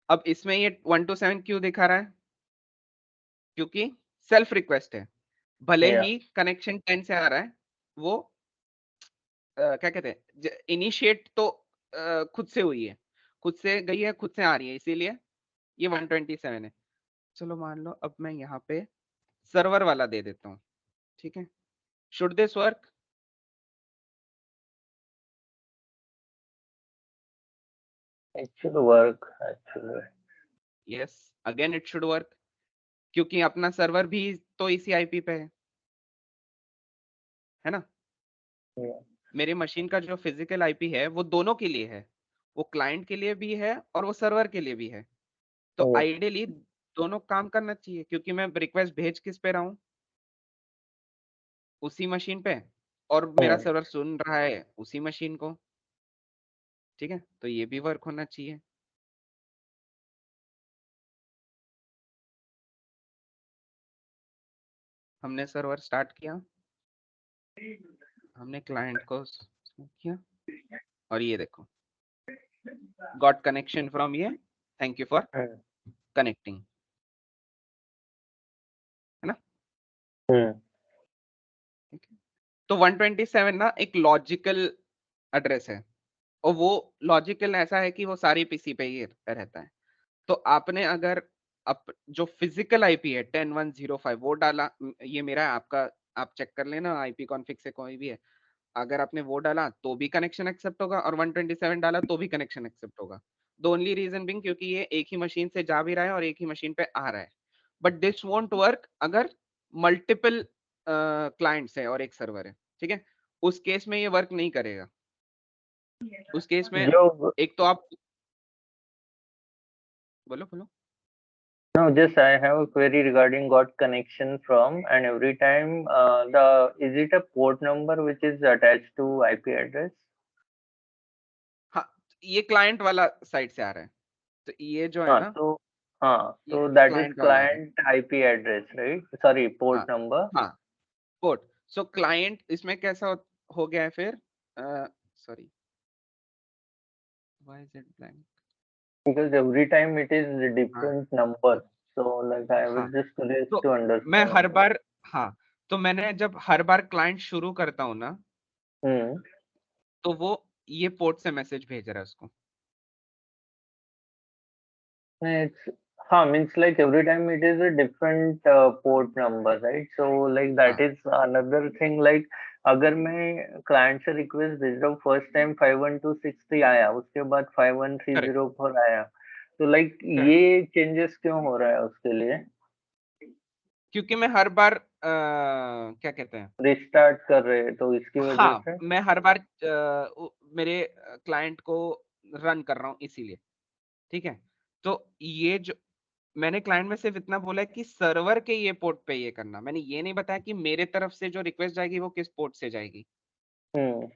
अब इसमें ये 127 क्यों दिखा रहा है, क्योंकि सेल्फ रिक्वेस्ट है, भले Yeah. ही कनेक्शन 10 से आ रहा है, वो क्या कहते हैं, इनिशिएट तो खुद से हुई है, खुद से गई है, खुद से आ रही है, इसीलिए ये 127 है। चलो मान लो अब मैं यहाँ पे सर्वर वाला दे देता हूँ, ठीक है। Should this work? It should work actually. Yes, again it should work, क्योंकि अपना सर्वर भी तो इसी आईपी पे है ना। Yeah. मेरे मशीन का जो फिजिकल आईपी है वो दोनों के लिए है, वो क्लाइंट के लिए भी है और वो सर्वर के लिए भी है। तो Yeah. आइडियली दोनों काम करना चाहिए, क्योंकि मैं रिक्वेस्ट भेज किस पे रहा हूँ, उसी मशीन पे, और मेरा सर्वर सुन रहा है उसी मशीन को, ठीक है। तो ये भी वर्क होना चाहिए। हमने सर्वर स्टार्ट किया, हमने क्लाइंट को किया, और ये देखो गॉट कनेक्शन फ्रॉम ये, थैंक यू फॉर कनेक्टिंग, है ना। तो 127 ना एक लॉजिकल एड्रेस है, और वो लॉजिकल ऐसा है कि वो सारी पीसी पे ही रहता है। तो आपने अगर जो फिजिकल आईपी है 10105 वो डाला, ये मेरा है, आपका आप चेक कर लेना आईपी कॉन्फ़िग से कोई भी है, अगर आपने वो डाला तो भी कनेक्शन एक्सेप्ट होगा, और 127 डाला तो भी कनेक्शन एक्सेप्ट होगा। द ओनली रीजन बिंग क्योंकि ये एक ही मशीन से जा भी रहा है और एक ही मशीन पे आ रहा है। बट दिस वोंट वर्क अगर मल्टीपल क्लाइंट्स है और एक सर्वर है, ठीक है, उस केस में ये वर्क नहीं करेगा। उस केस में जो एक तो आप बोलो बोलो। No, just I have a query regarding got connection from, and every time is it a port number which is attached to IP address? हाँ, ये क्लाइंट वाला साइड से आ रहा है, तो ये जो है हाँ ना, ये तो दैट इज client वाला है। Client IP address, right? Sorry, हाँ पोर्ट नंबर। हाँ, पोर्ट। सो क्लाइंट इसमें कैसा हो गया है फिर, sorry, why is it blank? Because every time it is a हाँ different number, so like I हाँ, was just curious तो to मैं understand हर about. बार, हाँ, तो मैंने जब हर बार क्लाइंट शुरू करता हूँ ना, Hmm. तो वो ये पोर्ट से मैसेज भेज रहा है उसको। It's means like every time it is a different port number, right? So like हाँ that is another thing. Like अगर मैं क्लाइंट से रिक्वेस्ट भेज रहा हूँ, फर्स्ट टाइम 51263 आया, उसके बाद करेक्ट 51304 आया, तो लाइक करेक्ट, ये चेंजेस क्यों हो रहा है उसके लिए? क्योंकि मैं हर बार क्या कहते हैं, रिस्टार्ट कर रहे हैं तो इसकी वजह हाँ, से? मैं हर बार मेरे क्लाइंट को रन कर रहा हूँ इसीलिए, ठीक है। तो ये जो मैंने क्लाइंट में सिर्फ इतना बोला है कि सर्वर के ये पोर्ट पे ये करना, मैंने ये नहीं बताया कि मेरे तरफ से जो रिक्वेस्ट जाएगी वो किस पोर्ट से जाएगी। हम्म।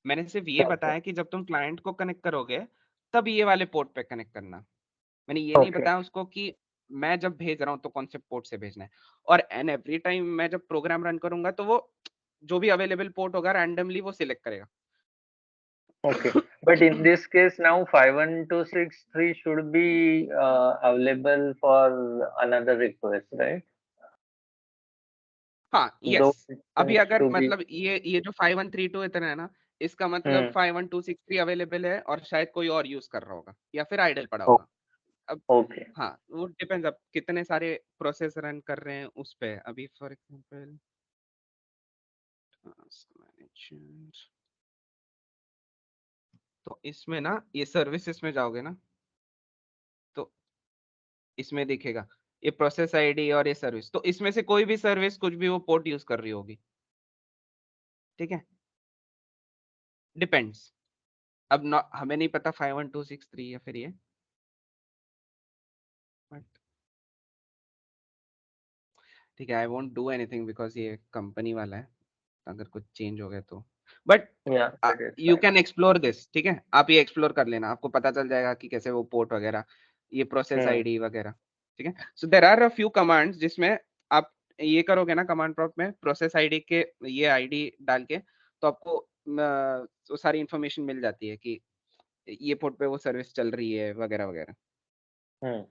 मैंने सिर्फ ये ओके बताया कि जब तुम क्लाइंट को कनेक्ट करोगे तब ये वाले पोर्ट पे कनेक्ट करना। मैंने ये नहीं ओके बताया उसको कि मैं जब भेज रहा हूँ तो कौन से पोर्ट से भेजना है। और एंड एवरी टाइम मैं जब प्रोग्राम रन करूंगा तो वो जो भी अवेलेबल पोर्ट होगा रैंडमली वो सिलेक्ट करेगा। Okay. But in this case now 51263 should be available for another request, right? हाँ यस, Though it अभी seems अगर to be. मतलब ये जो 5132 इतना है ना, इसका मतलब Hmm. 51263 अवेलेबल है और शायद कोई और यूज कर रहा होगा या फिर आइडल पड़ा Oh, होगा। अब okay. हाँ, वो डिपेंड्स अब कितने सारे प्रोसेस रन कर रहे हैं उस पे। अभी फॉर एग्जांपल तो इसमें ना ये सर्विसेज में जाओगे ना, तो इसमें दिखेगा ये प्रोसेस आईडी और ये सर्विस, तो इसमें से कोई भी सर्विस कुछ भी वो पोर्ट यूज कर रही होगी, ठीक है। डिपेंड्स, अब हमें नहीं पता 51263 या फिर ये, बट ठीक है, I won't do anything because ये कंपनी वाला है, अगर कुछ चेंज हो गया तो। But Yeah, that is you fine. Can explore this, ठीक है, आप ये एक्सप्लोर कर लेना, आपको पता चल जाएगा कि कैसे वो पोर्ट वगैरह, ये प्रोसेस Hmm. आईडी वगैरह, ठीक है। So there are a few commands जिसमें आप ये करोगे ना, कमांड प्रॉम्प्ट में प्रोसेस आईडी के ये आईडी डाल के, तो आपको वो सारी इंफॉर्मेशन मिल जाती है कि ये पोर्ट पे वो सर्विस चल रही है वगैरह वगैरह। Hmm.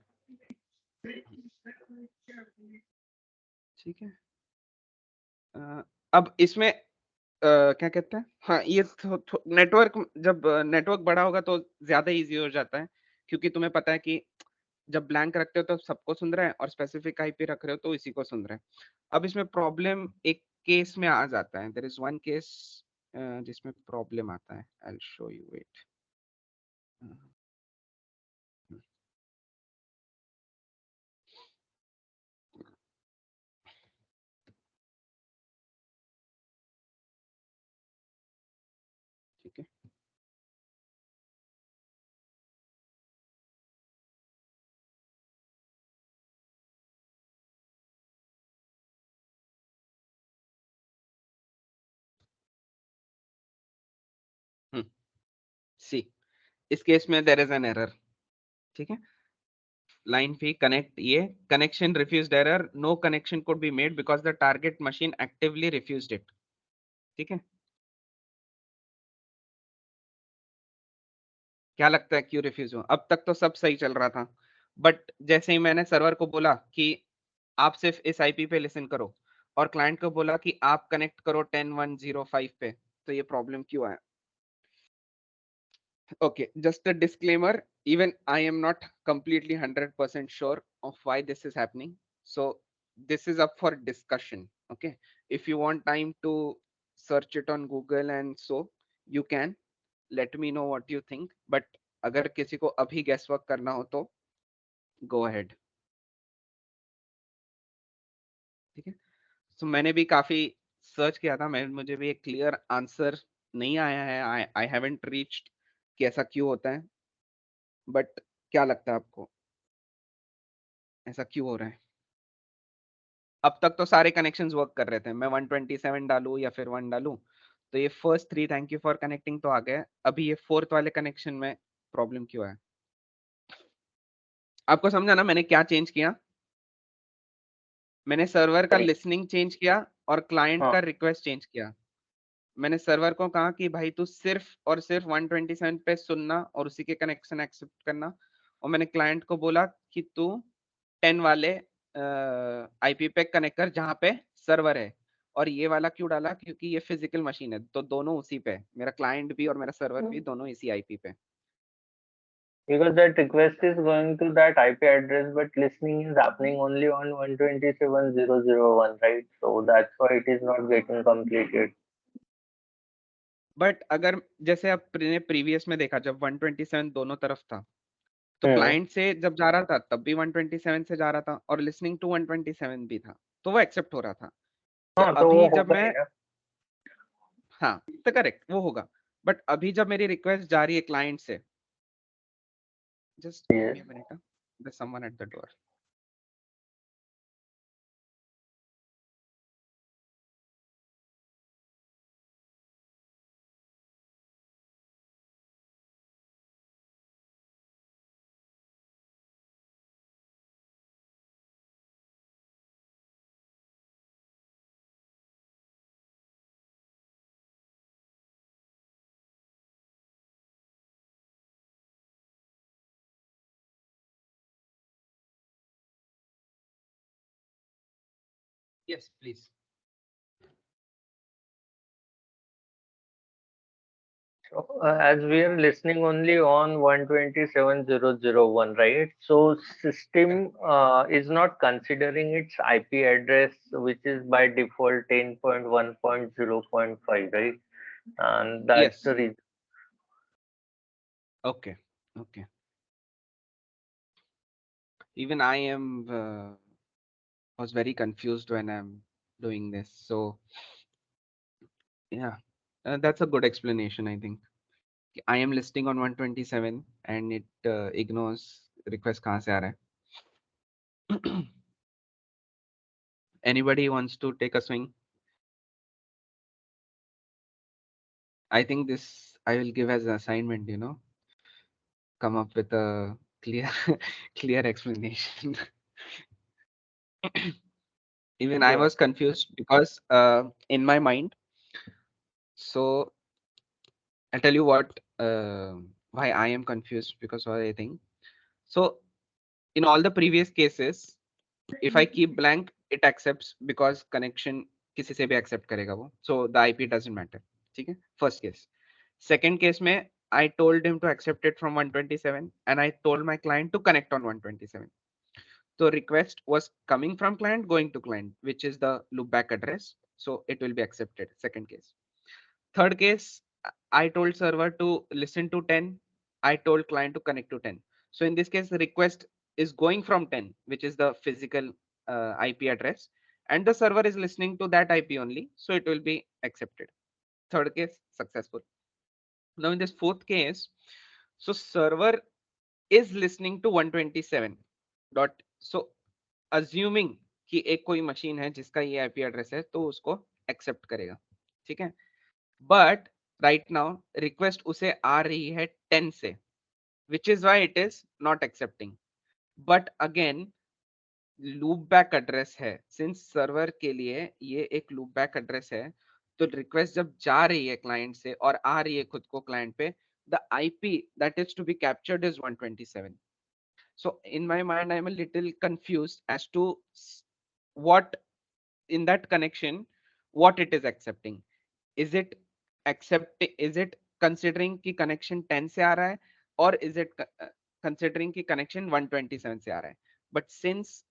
ठीक है। अब इसमें क्या कहते हैं, हाँ, ये नेटवर्क, जब नेटवर्क बड़ा होगा तो ज्यादा इजी हो जाता है, क्योंकि तुम्हें पता है कि जब ब्लैंक रखते हो तो सबको सुन रहा है और स्पेसिफिक आईपी रख रहे हो तो इसी को सुन रहा है। अब इसमें प्रॉब्लम एक केस में आ जाता है, देयर इज वन केस जिसमें प्रॉब्लम आता है, I will show you it. ठीक है, सी, इस केस में देयर इज एन एरर, ठीक है। लाइन फी कनेक्ट, ये connection refused error, no connection could be made because the target machine actively refused it, ठीक है। क्या लगता है क्यों रिफ्यूज हुआ? अब तक तो सब सही चल रहा था, बट जैसे ही मैंने सर्वर को बोला कि आप सिर्फ इस आईपी पे लिसन करो और क्लाइंट को बोला कि आप कनेक्ट करो 10105 पे, तो ये प्रॉब्लम क्यों आया? Okay, just a disclaimer, even I am not completely 100% sure of why this is happening. So this is up for discussion. Okay, if you want time to search it on Google and so you can let me know what you think. But अगर किसी को अभी guess work करना हो तो go ahead. ठीक है, so मैंने भी काफी सर्च किया था, मुझे भी एक क्लियर आंसर नहीं आया है, आई हैवंट रीच्ड कि ऐसा क्यों होता है, बट क्या लगता है आपको ऐसा क्यों हो रहा है? अब तक तो सारे कनेक्शंस वर्क कर रहे थे, मैं 127 डालूं या फिर 1 डालूं तो ये first 3 thank you for connecting तो आ गया, अभी ये फोर्थ वाले कनेक्शन में प्रॉब्लम क्यों है? आपको समझा ना मैंने क्या चेंज किया? मैंने सर्वर का Right. लिसनिंग चेंज किया और क्लाइंट हाँ. का रिक्वेस्ट चेंज किया। मैंने सर्वर को कहा कि भाई तू सिर्फ और सिर्फ 127 पे सुनना और उसी के कनेक्शन एक्सेप्ट करना, और मैंने क्लाइंट को बोला कि तू 10 वाले आईपी पे कनेक्ट कर जहाँ पे सर्वर है। और ये वाला क्यों डाला? क्योंकि ये फिजिकल मशीन है तो दोनों उसी पे, मेरा क्लाइंट भी और मेरा सर्वर भी दोनों इसी आईपी पे। Because that request is going to that IP address, but listening is happening only on 127.0.0.1, right? So that's why it is not getting completed. But अगर जैसे आपने प्रीवियस में देखा जब 127 दोनों तरफ था, तो हम्म. क्लाइंट से जब जा रहा था तब भी 127 से जा रहा था और लिसनिंग टू 127 भी था, तो वो एक्सेप्ट हो रहा था। तो हाँ, तो वो अभी जब होगा मैं ही ना. हाँ तो करेक्ट वो होगा, बट अभी जब मेरी रिक्वेस्ट जा रही है क्लाइंट से, just give Yes. Me a minute, there's someone at the door. Yes, please. So, as we are listening only on 127.0.0.1, right? So system is not considering its IP address, which is by default 10.1.0.5, right? And that's Yes. the reason. Okay. Okay. Even I am was very confused when I'm doing this. So yeah, that's a good explanation, I think. I am listing on 127 and it ignores request kahan se aa raha hai. Anybody wants to take a swing? I think this I will give as an assignment, come up with a clear clear explanation. Even I Yeah. was confused because in my mind, so I'll tell you what why I am confused, because what I think. So in all the previous cases, if I keep blank, it accepts because connection किसी से भी accept करेगा वो. So the IP doesn't matter. ठीक है? First case. Second case में I told him to accept it from 127 and I told my client to connect on 127. So request was coming from client going to client, which is the loopback address. So it will be accepted. Second case. Third case, I told server to listen to 10. I told client to connect to 10. So in this case, the request is going from 10, which is the physical IP address, and the server is listening to that IP only. So it will be accepted. Third case, successful. Now in this fourth case, so server is listening to 127 dot. So assuming कि एक कोई मशीन है जिसका ये आईपी एड्रेस है तो उसको एक्सेप्ट करेगा, ठीक है। बट राइट नाउ रिक्वेस्ट उसे आ रही है 10 से, which is why it is not accepting. But again loop back address है, सिंस सर्वर के लिए ये एक लूप बैक एड्रेस है, तो रिक्वेस्ट जब जा रही है क्लाइंट से और आ रही है खुद को क्लाइंट पे, the IP that is to be captured is 127. So in my mind I am a little confused as to what in that connection what it is accepting. Is it is it considering कि connection 10 से आ रहा है, or is it considering कि connection 127 से आ रहा है? But since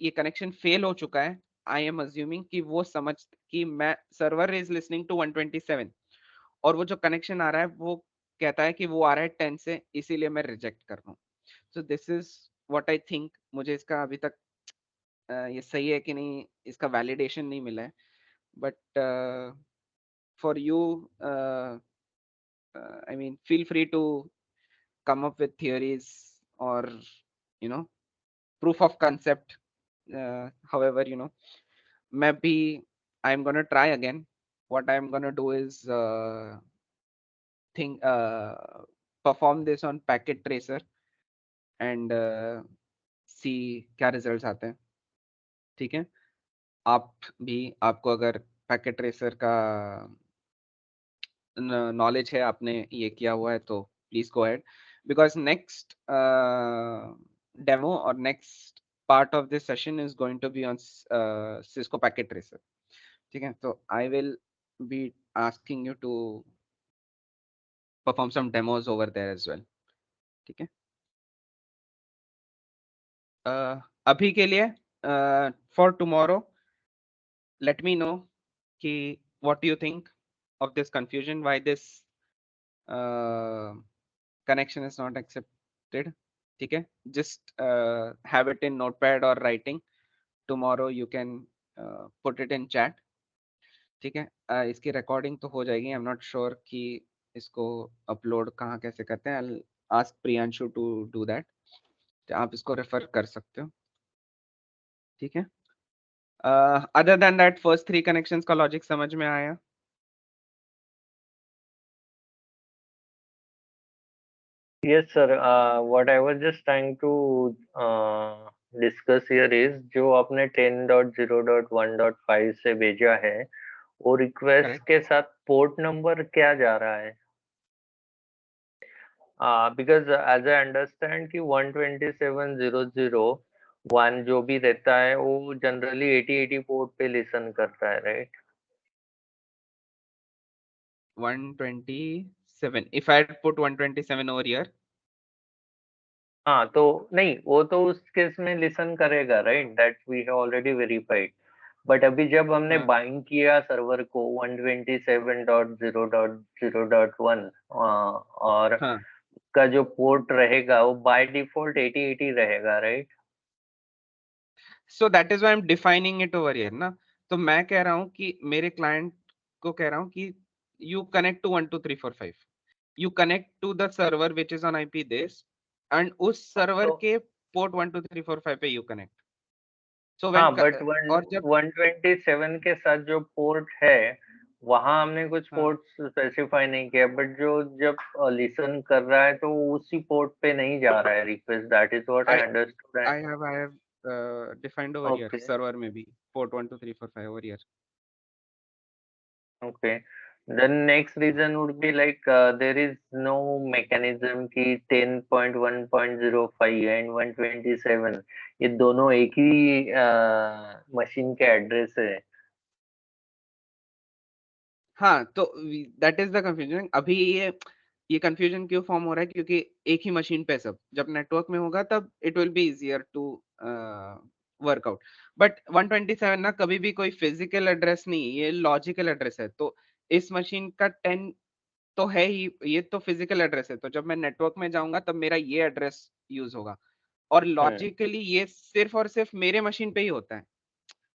ये कनेक्शन फेल हो चुका है, आई एम अज्यूमिंग कि वो समझ कि मैं सर्वर इज लिसनिंग टू 127 और वो जो कनेक्शन आ रहा है वो कहता है कि वो आ रहा है 10 से, इसीलिए मैं रिजेक्ट कर रहा हूँ। So this is what I think. मुझे इसका अभी तक ये सही है कि नहीं इसका वैलिडेशन नहीं मिला है, but for you I mean feel free to come up with theories or proof of concept, however maybe I'm gonna try again. What I'm gonna do is think perform this on packet tracer and सी क्या रिजल्ट्स आते हैं, ठीक है। आपको अगर पैकेट ट्रेसर का नॉलेज है, आपने ये किया हुआ है, तो please go ahead, because next demo और next part of this session is going to be on Cisco Packet Tracer, ठीक है। तो I will be asking you to perform some demos over there as well, ठीक है। अभी के लिए for tomorrow let me know ki what do you think of this confusion, why this connection is not accepted, ठीक है। just have it in notepad or writing, tomorrow you can put it in chat, ठीक है। इसकी recording तो हो जाएगी, I'm not sure कि इसको upload कहाँ कैसे करते हैं, I'll ask Priyanshu to do that, आप इसको refer कर सकते हो, ठीक है। other than that first 3 connections का logic समझ में आया? Yes, sir. What I was just trying to discuss here is जो आपने 10.0.1.5 से भेजा है, वो रिक्वेस्ट Correct. के साथ पोर्ट नंबर क्या जा रहा है? Because as I understand कि 127.0.0.1 जो भी रहता है वो जनरली 8080 पोर्ट पे लिसन करता है, right? 127. If I had put 127 over here, हाँ, तो नहीं, वो तो उस केस में लिसन करेगा, right? That we have already verified. But अभी जब हमने हाँ। बाइंड किया सर्वर को 127.0.0.1 और हाँ, का जो पोर्ट रहेगा वो बाय डिफॉल्ट 8080 रहेगा, right? so that is why I'm defining it over here ना। तो मैं कह रहा हूँ कि मेरे क्लाइंट को कह रहा हूँ कि you connect to 1 2 3 4 5, you connect to the server which is on IP this, and उस सर्वर तो के पोर्ट 1 2 3 4 5 पे you connect। so हाँ, when बट और जब 127 के साथ जो पोर्ट है वहां हमने कुछ हाँ, पोर्ट स्पेसिफाई नहीं किया, बट जो जब लिसन कर रहा है तो वो उसी पोर्ट पे नहीं जा रहा है request. That is what I I understood. I have defined over here okay, server में भी port 1 2 3 4 5 over here। okay. Then next reason would be like there is no mechanism कि 10.1.05 and 127 ये दोनों एक ही मशीन के एड्रेस है। हाँ, तो दैट इज द कंफ्यूजन। अभी ये कंफ्यूजन क्यों फॉर्म हो रहा है, क्योंकि एक ही मशीन पे सब, जब नेटवर्क में होगा तब it will be easier to work out. But 127 ना कभी भी कोई फिजिकल एड्रेस नहीं, ये लॉजिकल एड्रेस है। तो इस मशीन का 10 तो है ही, ये तो फिजिकल एड्रेस है, तो जब मैं नेटवर्क में जाऊंगा तब मेरा ये एड्रेस यूज होगा, और लॉजिकली ये सिर्फ और सिर्फ मेरे मशीन पे ही होता है।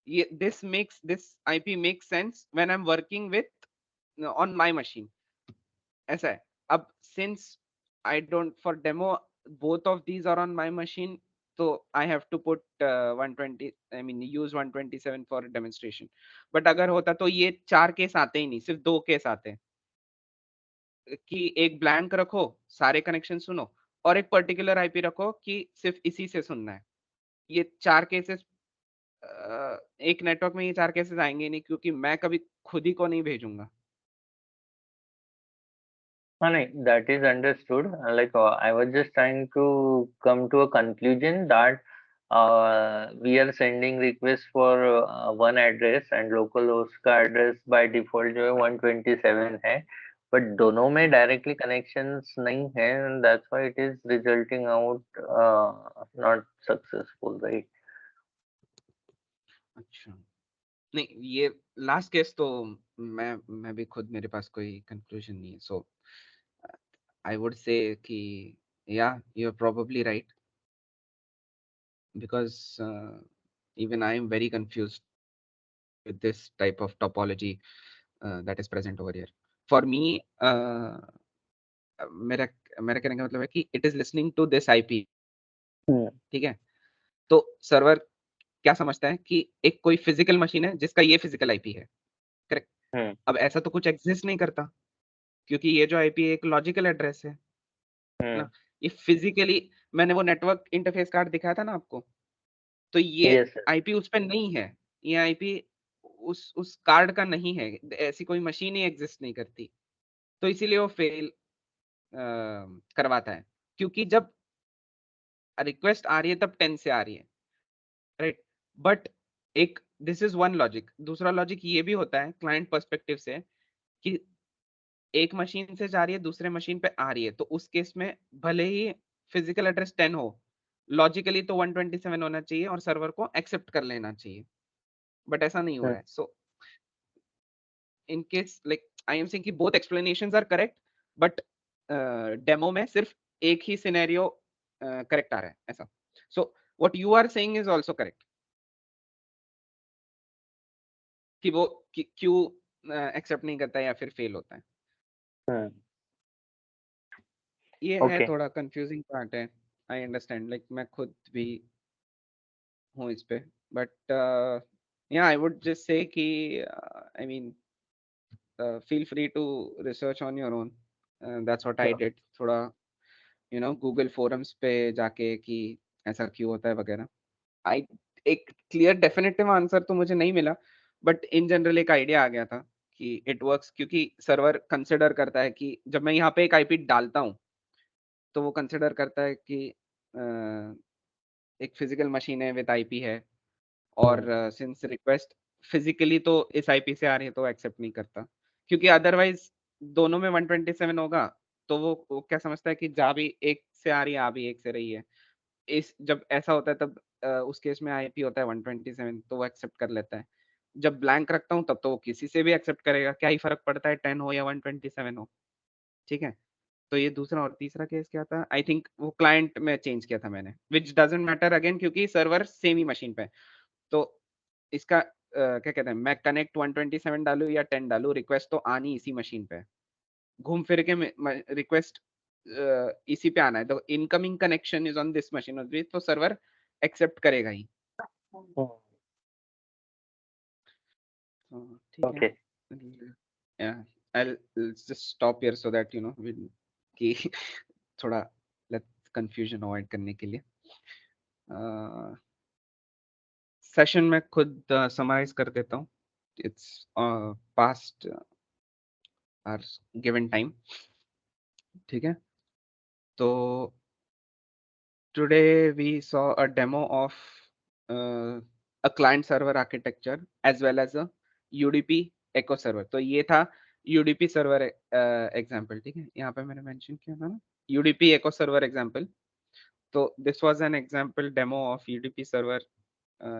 ये this IP makes sense when I am working with on my machine, ऐसा है। अब since I don't for demo both of these are on my machine, तो I have to put 120, I mean use 127 for demonstration. But अगर होता तो ये 4 केस आते ही नहीं, सिर्फ 2 केस आते हैं कि एक ब्लैंक रखो, सारे कनेक्शन सुनो, और एक पर्टिकुलर आईपी रखो कि सिर्फ इसी से सुनना है। ये 4 केसेस एक नेटवर्क में ये 4 केसेस आएंगे नहीं, क्योंकि मैं कभी खुद ही को नहीं भेजूंगा। नहीं, that is understood. Like I was just trying to come to a conclusion that we are sending request for one address and localhost का address by default जो है 127 है, but दोनों में directly connections नहीं है, and that's why it is resulting out not successful, right? अच्छा, नहीं ये लास्ट केस तो मैं भी खुद, मेरे पास कोई कंक्लूजन नहीं है। सो आई वुड से कि yeah you are probably right, because even I am very confused with this type of topology that is present over here. For me, मेरा मेरा कहने का मतलब है कि it is listening to this IP, ठीक है। तो सर्वर क्या समझता है कि एक कोई फिजिकल मशीन है जिसका ये फिजिकल आईपी है, करेक्ट। अब ऐसा तो कुछ एग्जिस्ट नहीं करता, क्योंकि ये जो आईपी एक लॉजिकल एड्रेस है ना। ये फिजिकली मैंने वो नेटवर्क इंटरफेस कार्ड दिखाया था ना आपको, तो ये Yes, yes. आईपी उस पे नहीं है, ये आईपी उस कार्ड का नहीं है, ऐसी कोई मशीन ही एग्जिस्ट नहीं करती, तो इसीलिए वो फेल करवाता है, क्योंकि जब रिक्वेस्ट आ रही है तब 10 से आ रही है, राइट। बट एक दिस इज वन लॉजिक, दूसरा लॉजिक ये भी होता है क्लाइंट पर्सपेक्टिव से कि एक मशीन से जा रही है दूसरे मशीन पे आ रही है, तो उस केस में भले ही फिजिकल एड्रेस 10 हो, लॉजिकली तो 127 होना चाहिए और सर्वर को एक्सेप्ट कर लेना चाहिए, बट ऐसा नहीं हो रहा है। So in case like I am saying कि both explanations are correct, but demo में सिर्फ एक ही सिनेरियो करेक्ट आ रहा है ऐसा। So what you are saying is also correct, कि वो क्यों एक्सेप्ट नहीं करता है या फिर फेल होता है। ये है Okay. थोड़ा कंफ्यूजिंग पार्ट है, आई अंडरस्टैंड, लाइक मैं खुद भी हूँ इस पे, बट या आई वुड जस्ट से कि I mean feel free to research on your own, that's what I Sure. did, थोड़ा गूगल फोरम्स पे जाके कि ऐसा क्यों होता है वगैरह। आई एक क्लियर डेफिनेटिव आंसर तो मुझे नहीं मिला, बट इन जनरल एक आइडिया आ गया था कि इट वर्क्स, क्योंकि सर्वर कंसिडर करता है कि जब मैं यहाँ पे एक आईपी डालता हूँ तो वो कंसिडर करता है कि एक फिजिकल मशीन है विद आईपी है, और सिंस रिक्वेस्ट फिजिकली तो इस आईपी से आ रही है तो एक्सेप्ट नहीं करता, क्योंकि अदरवाइज दोनों में 127 होगा, तो वो क्या समझता है कि जा भी एक से आ रही है आ भी एक से रही है। इस जब ऐसा होता है तब उस केस में आईपी होता है 127, तो वो एक्सेप्ट कर लेता है। जब ब्लैंक रखता हूँ तब तो वो किसी से भी एक्सेप्ट करेगा, क्या ही फर्क पड़ता है 10 हो या 127 हो, ठीक है। तो ये दूसरा और तीसरा केस क्या था, आई थिंक वो क्लाइंट में चेंज किया था मैंने, विच डजंट मैटर अगेन, क्योंकि सर्वर सेम ही मशीन पे है। तो इसका क्या कहते हैं, मैं कनेक्ट 127 डालू या 10 डालू, रिक्वेस्ट तो आनी इसी मशीन पे है, घूम फिर के रिक्वेस्ट इसी पे आना है, तो incoming connection is on this machine, तो सर्वर एक्सेप्ट करेगा ही। ठीक है, Okay. yeah, I'll just stop here so that कि थोड़ा लेट्स कंफ्यूजन अवॉइड करने के लिए सेशन में खुद समराइज कर देता हूँ। It's past our given time, ठीक है। तो today we saw a demo of a client server architecture as well as a UDP echo server। तो ये था UDP server एग्जांपल, ठीक है, यहाँ पे मैंने मेंशन किया था ना UDP echo server एग्जांपल। तो this was an example demo of UDP server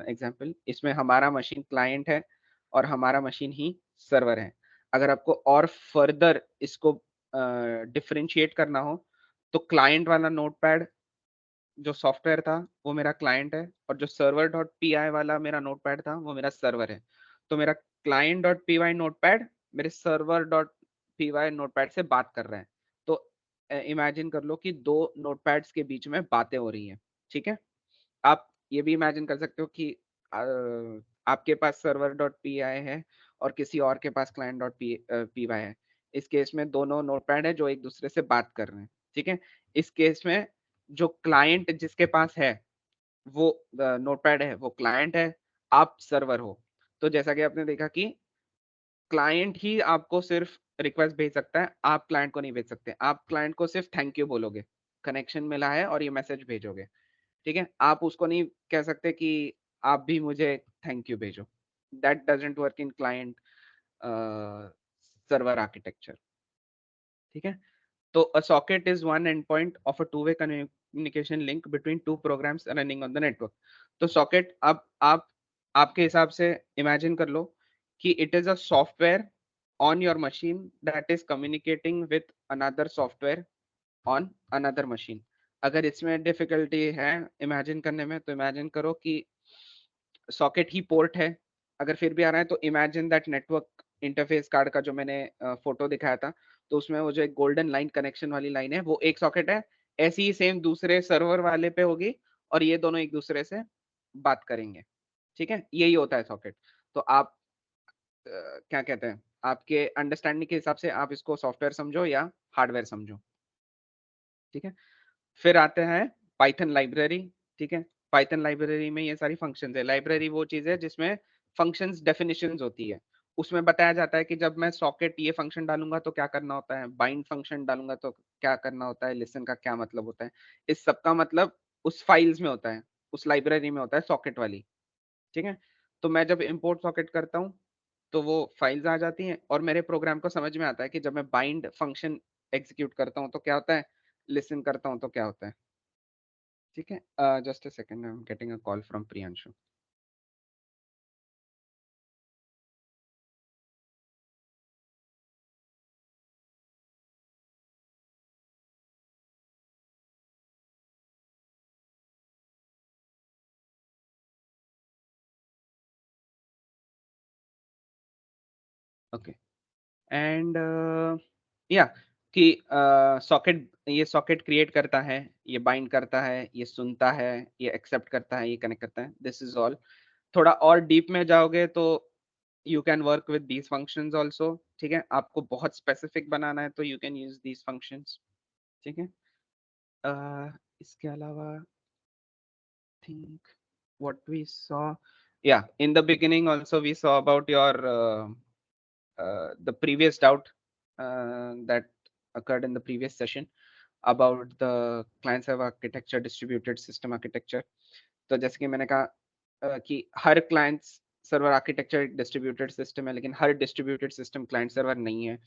example. इसमें हमारा मशीन क्लाइंट है और हमारा मशीन ही सर्वर है। अगर आपको और फर्दर इसको डिफरेंशिएट करना हो तो क्लाइंट वाला नोटपैड जो सॉफ्टवेयर था वो मेरा क्लाइंट है, और जो server.py वाला मेरा नोटपैड था वो मेरा सर्वर है। तो मेरा client.py नोटपैड मेरे server.py नोटपैड से बात कर रहे हैं। तो इमेजिन कर लो कि दो नोटपैड्स के बीच में बातें हो रही हैं, ठीक है। आप ये भी इमेजिन कर सकते हो कि आपके पास server.py है और किसी और के पास client.py है। इस केस में दोनों नोटपैड है जो एक दूसरे से बात कर रहे हैं, ठीक है। इस केस में जो क्लाइंट जिसके पास है वो नोटपैड है वो क्लाइंट है, आप सर्वर हो। तो जैसा कि आपने देखा कि क्लाइंट ही आपको सिर्फ रिक्वेस्ट भेज सकता है, आप क्लाइंट को नहीं भेज सकते। आप क्लाइंट को सिर्फ थैंक यू बोलोगे, कनेक्शन मिला है और ये मैसेज भेजोगे, ठीक है। आप उसको नहीं कह सकते कि आप भी मुझे थैंक यू भेजो। That doesn't work in client server architecture, ठीक है। So a socket is one endpoint of a two-way communication link between two programs running on the network. तो socket आप आपके हिसाब से imagine कर लो कि it is a software on your machine that is communicating with another software on another machine। अगर इसमें difficulty है imagine करने में, तो imagine करो कि सॉकेट ही पोर्ट है। अगर फिर भी आ रहा है तो imagine that network interface card का जो मैंने फोटो दिखाया था, तो उसमें वो जो एक गोल्डन लाइन कनेक्शन वाली लाइन है वो एक सॉकेट है। ऐसी ही सेम दूसरे सर्वर वाले पे होगी और ये दोनों एक दूसरे से बात करेंगे, ठीक है। यही होता है सॉकेट। तो आप क्या कहते हैं, आपके अंडरस्टैंडिंग के हिसाब से आप इसको सॉफ्टवेयर समझो या हार्डवेयर समझो, ठीक है। फिर आते हैं पाइथन लाइब्रेरी, ठीक है। पाइथन लाइब्रेरी में ये सारी फंक्शंस है। लाइब्रेरी वो चीज है जिसमें फंक्शंस डेफिनेशंस होती है। उसमें बताया जाता है कि जब मैं सॉकेट ये फंक्शन डालूंगा तो क्या करना होता है, बाइंड फंक्शन डालूंगा तो क्या करना होता है, लिसन का क्या मतलब होता है। इस सब का मतलब उस फाइल्स में होता है, उस लाइब्रेरी में होता है सॉकेट वाली, ठीक है। तो मैं जब इंपोर्ट सॉकेट करता हूँ तो वो फाइल्स आ जाती हैं और मेरे प्रोग्राम को समझ में आता है कि जब मैं बाइंड फंक्शन एग्जीक्यूट करता हूँ तो क्या होता है, लिसन करता हूँ तो क्या होता है, ठीक है। Just a second, I am getting a call from Priyanshu. Okay and या कि सॉकेट, ये सॉकेट क्रिएट करता है, ये बाइंड करता है, ये सुनता है, ये एक्सेप्ट करता है, ये कनेक्ट करता है, दिस इज ऑल। थोड़ा और डीप में जाओगे तो you can work with these functions also, ठीक है। आपको बहुत स्पेसिफिक बनाना है तो you can use these functions, ठीक है। इसके अलावा think what we saw, yeah, in the beginning also we saw about your the previous doubt that occurred in the previous session about the client server architecture, distributed system architecture. तो जैसे कि मैंने कहा कि हर client server architecture distributed system है, लेकिन हर डिस्ट्रीब्यूटेड सिस्टम क्लाइंट सर्वर नहीं है।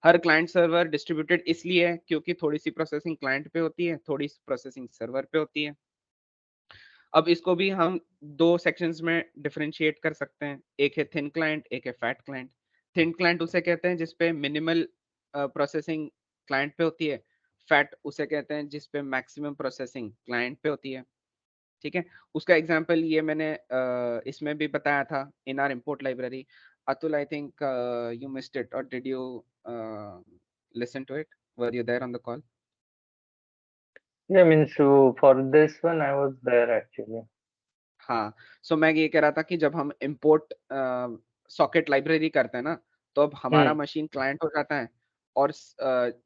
हर क्लाइंट सर्वर डिस्ट्रीब्यूटेड इसलिए है क्योंकि थोड़ी सी प्रोसेसिंग क्लाइंट पे होती है, थोड़ी सी प्रोसेसिंग सर्वर पे होती है। अब इसको भी हम दो सेक्शंस में डिफरेंशिएट कर सकते हैं, एक है थिन क्लाइंट, एक है फैट क्लाइंट। थिन क्लाइंट उसे कहते हैं जिसपे मिनिमल प्रोसेसिंग क्लाइंट पे होती है, फैट उसे कहते हैं जिसपे मैक्सिमम प्रोसेसिंग क्लाइंट पे होती है, ठीक है। उसका एग्जांपल ये मैंने इसमें भी बताया था in R import library. Atul, I think you missed it, और did you listen to it, were you there on the call? Yeah, means for this one I was there actually. हाँ, सो मैं ये कह रहा था कि जब हम इंपोर्ट सॉकेट लाइब्रेरी करते हैं ना, तो अब हमारा मशीन क्लाइंट हो जाता है और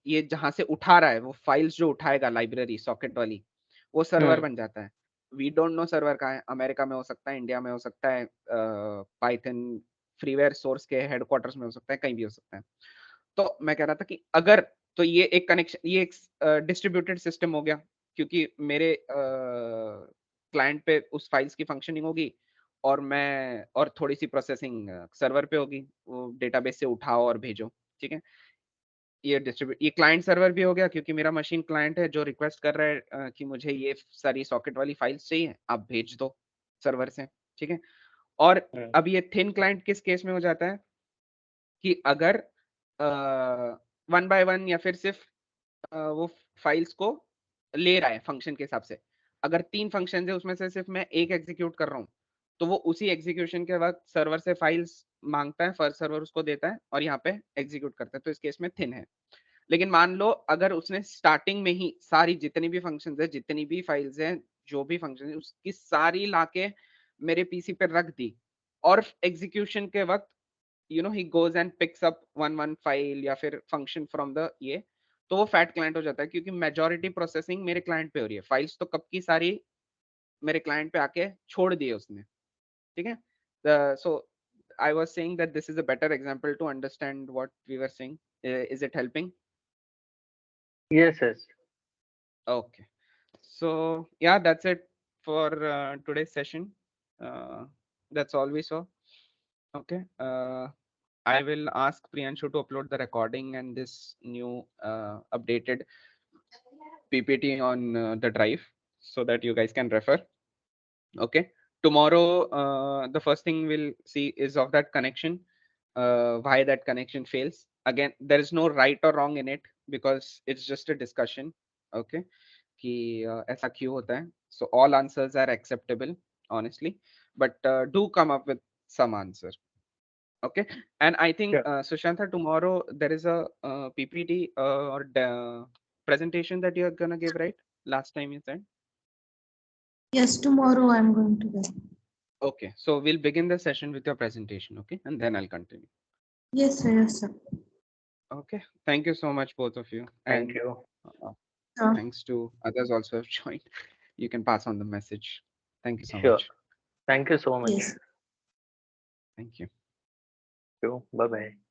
ये जहां से उठा रहा है वो फाइल्स जो उठाएगा लाइब्रेरी सॉकेट वाली, वो सर्वर बन जाता है। वी डोंट नो सर्वर कहाँ है, अमेरिका में हो सकता है, इंडिया में हो सकता है, पाइथन फ्रीवेयर सोर्स के हेडक्वार्टर्स में हो सकता है, कहीं भी हो सकता है। तो मैं कह रहा था कि अगर, तो ये एक कनेक्शन, ये एक डिस्ट्रीब्यूटेड सिस्टम हो गया क्योंकि मेरे क्लाइंट पे उस फाइल्स की फंक्शनिंग होगी और मैं और थोड़ी सी प्रोसेसिंग सर्वर पे होगी, वो डेटाबेस से उठाओ और भेजो, ठीक है। ये क्लाइंट सर्वर भी हो गया क्योंकि मेरा मशीन क्लाइंट है जो रिक्वेस्ट कर रहा है कि मुझे ये सारी सॉकेट वाली फाइल्स चाहिए, आप भेज दो सर्वर से, ठीक है। और अब ये थिन क्लाइंट किस केस में हो जाता है कि अगर वन बाय वन या फिर सिर्फ वो फाइल्स को ले रहा है फंक्शन के हिसाब से। अगर 3 फंक्शन है उसमें से सिर्फ मैं एक एग्जीक्यूट कर रहा हूँ, तो वो उसी एग्जीक्यूशन के वक्त सर्वर से फाइल्स मांगता है, फर्स्ट सर्वर उसको देता है और यहाँ पे एग्जीक्यूट करता है, तो इस केस में थिन है। लेकिन मान लो अगर उसने स्टार्टिंग में ही सारी जितनी भी फंक्शंस है, जितनी भी फाइल्स हैं, जो भी फंक्शन है, उसकी सारी लाके मेरे पीसी पे रख दी और एग्जीक्यूशन के वक्त he goes and picks up one file या फिर फंक्शन फ्रॉम द ये, तो वो फैट क्लाइंट हो जाता है क्योंकि मेजॉरिटी प्रोसेसिंग मेरे क्लाइंट पे हो रही है, फाइल्स तो कब की सारी मेरे क्लाइंट पे आके छोड़ दिए उसने, ठीक है। So I was saying that this is a better example to understand what we were saying. Is it helping? Yes, yes. Okay, so yeah, that's it for today's session. That's all we saw. Okay, I will ask Priyanshu to upload the recording and this new updated PPT on the drive so that you guys can refer. Okay, tomorrow the first thing we'll see is of that connection, why that connection fails. Again, there is no right or wrong in it because it's just a discussion. Okay, कि ऐसा क्यों होता है, so all answers are acceptable honestly, but do come up with some answer. Okay, and I think Yeah. Sushanta, tomorrow there is a PPT or presentation that you're gonna give, right? Last time you said. Yes, tomorrow I'm going to get. Okay, so we'll begin the session with your presentation, okay, and then I'll continue. Yes, sir. Yes, sir. Okay, thank you so much, both of you. Thank And you. uh, Sure. thanks to others also have joined. you can pass on the message. Thank you so Sure. much. Thank you so much. Yes. Thank you. Bye bye.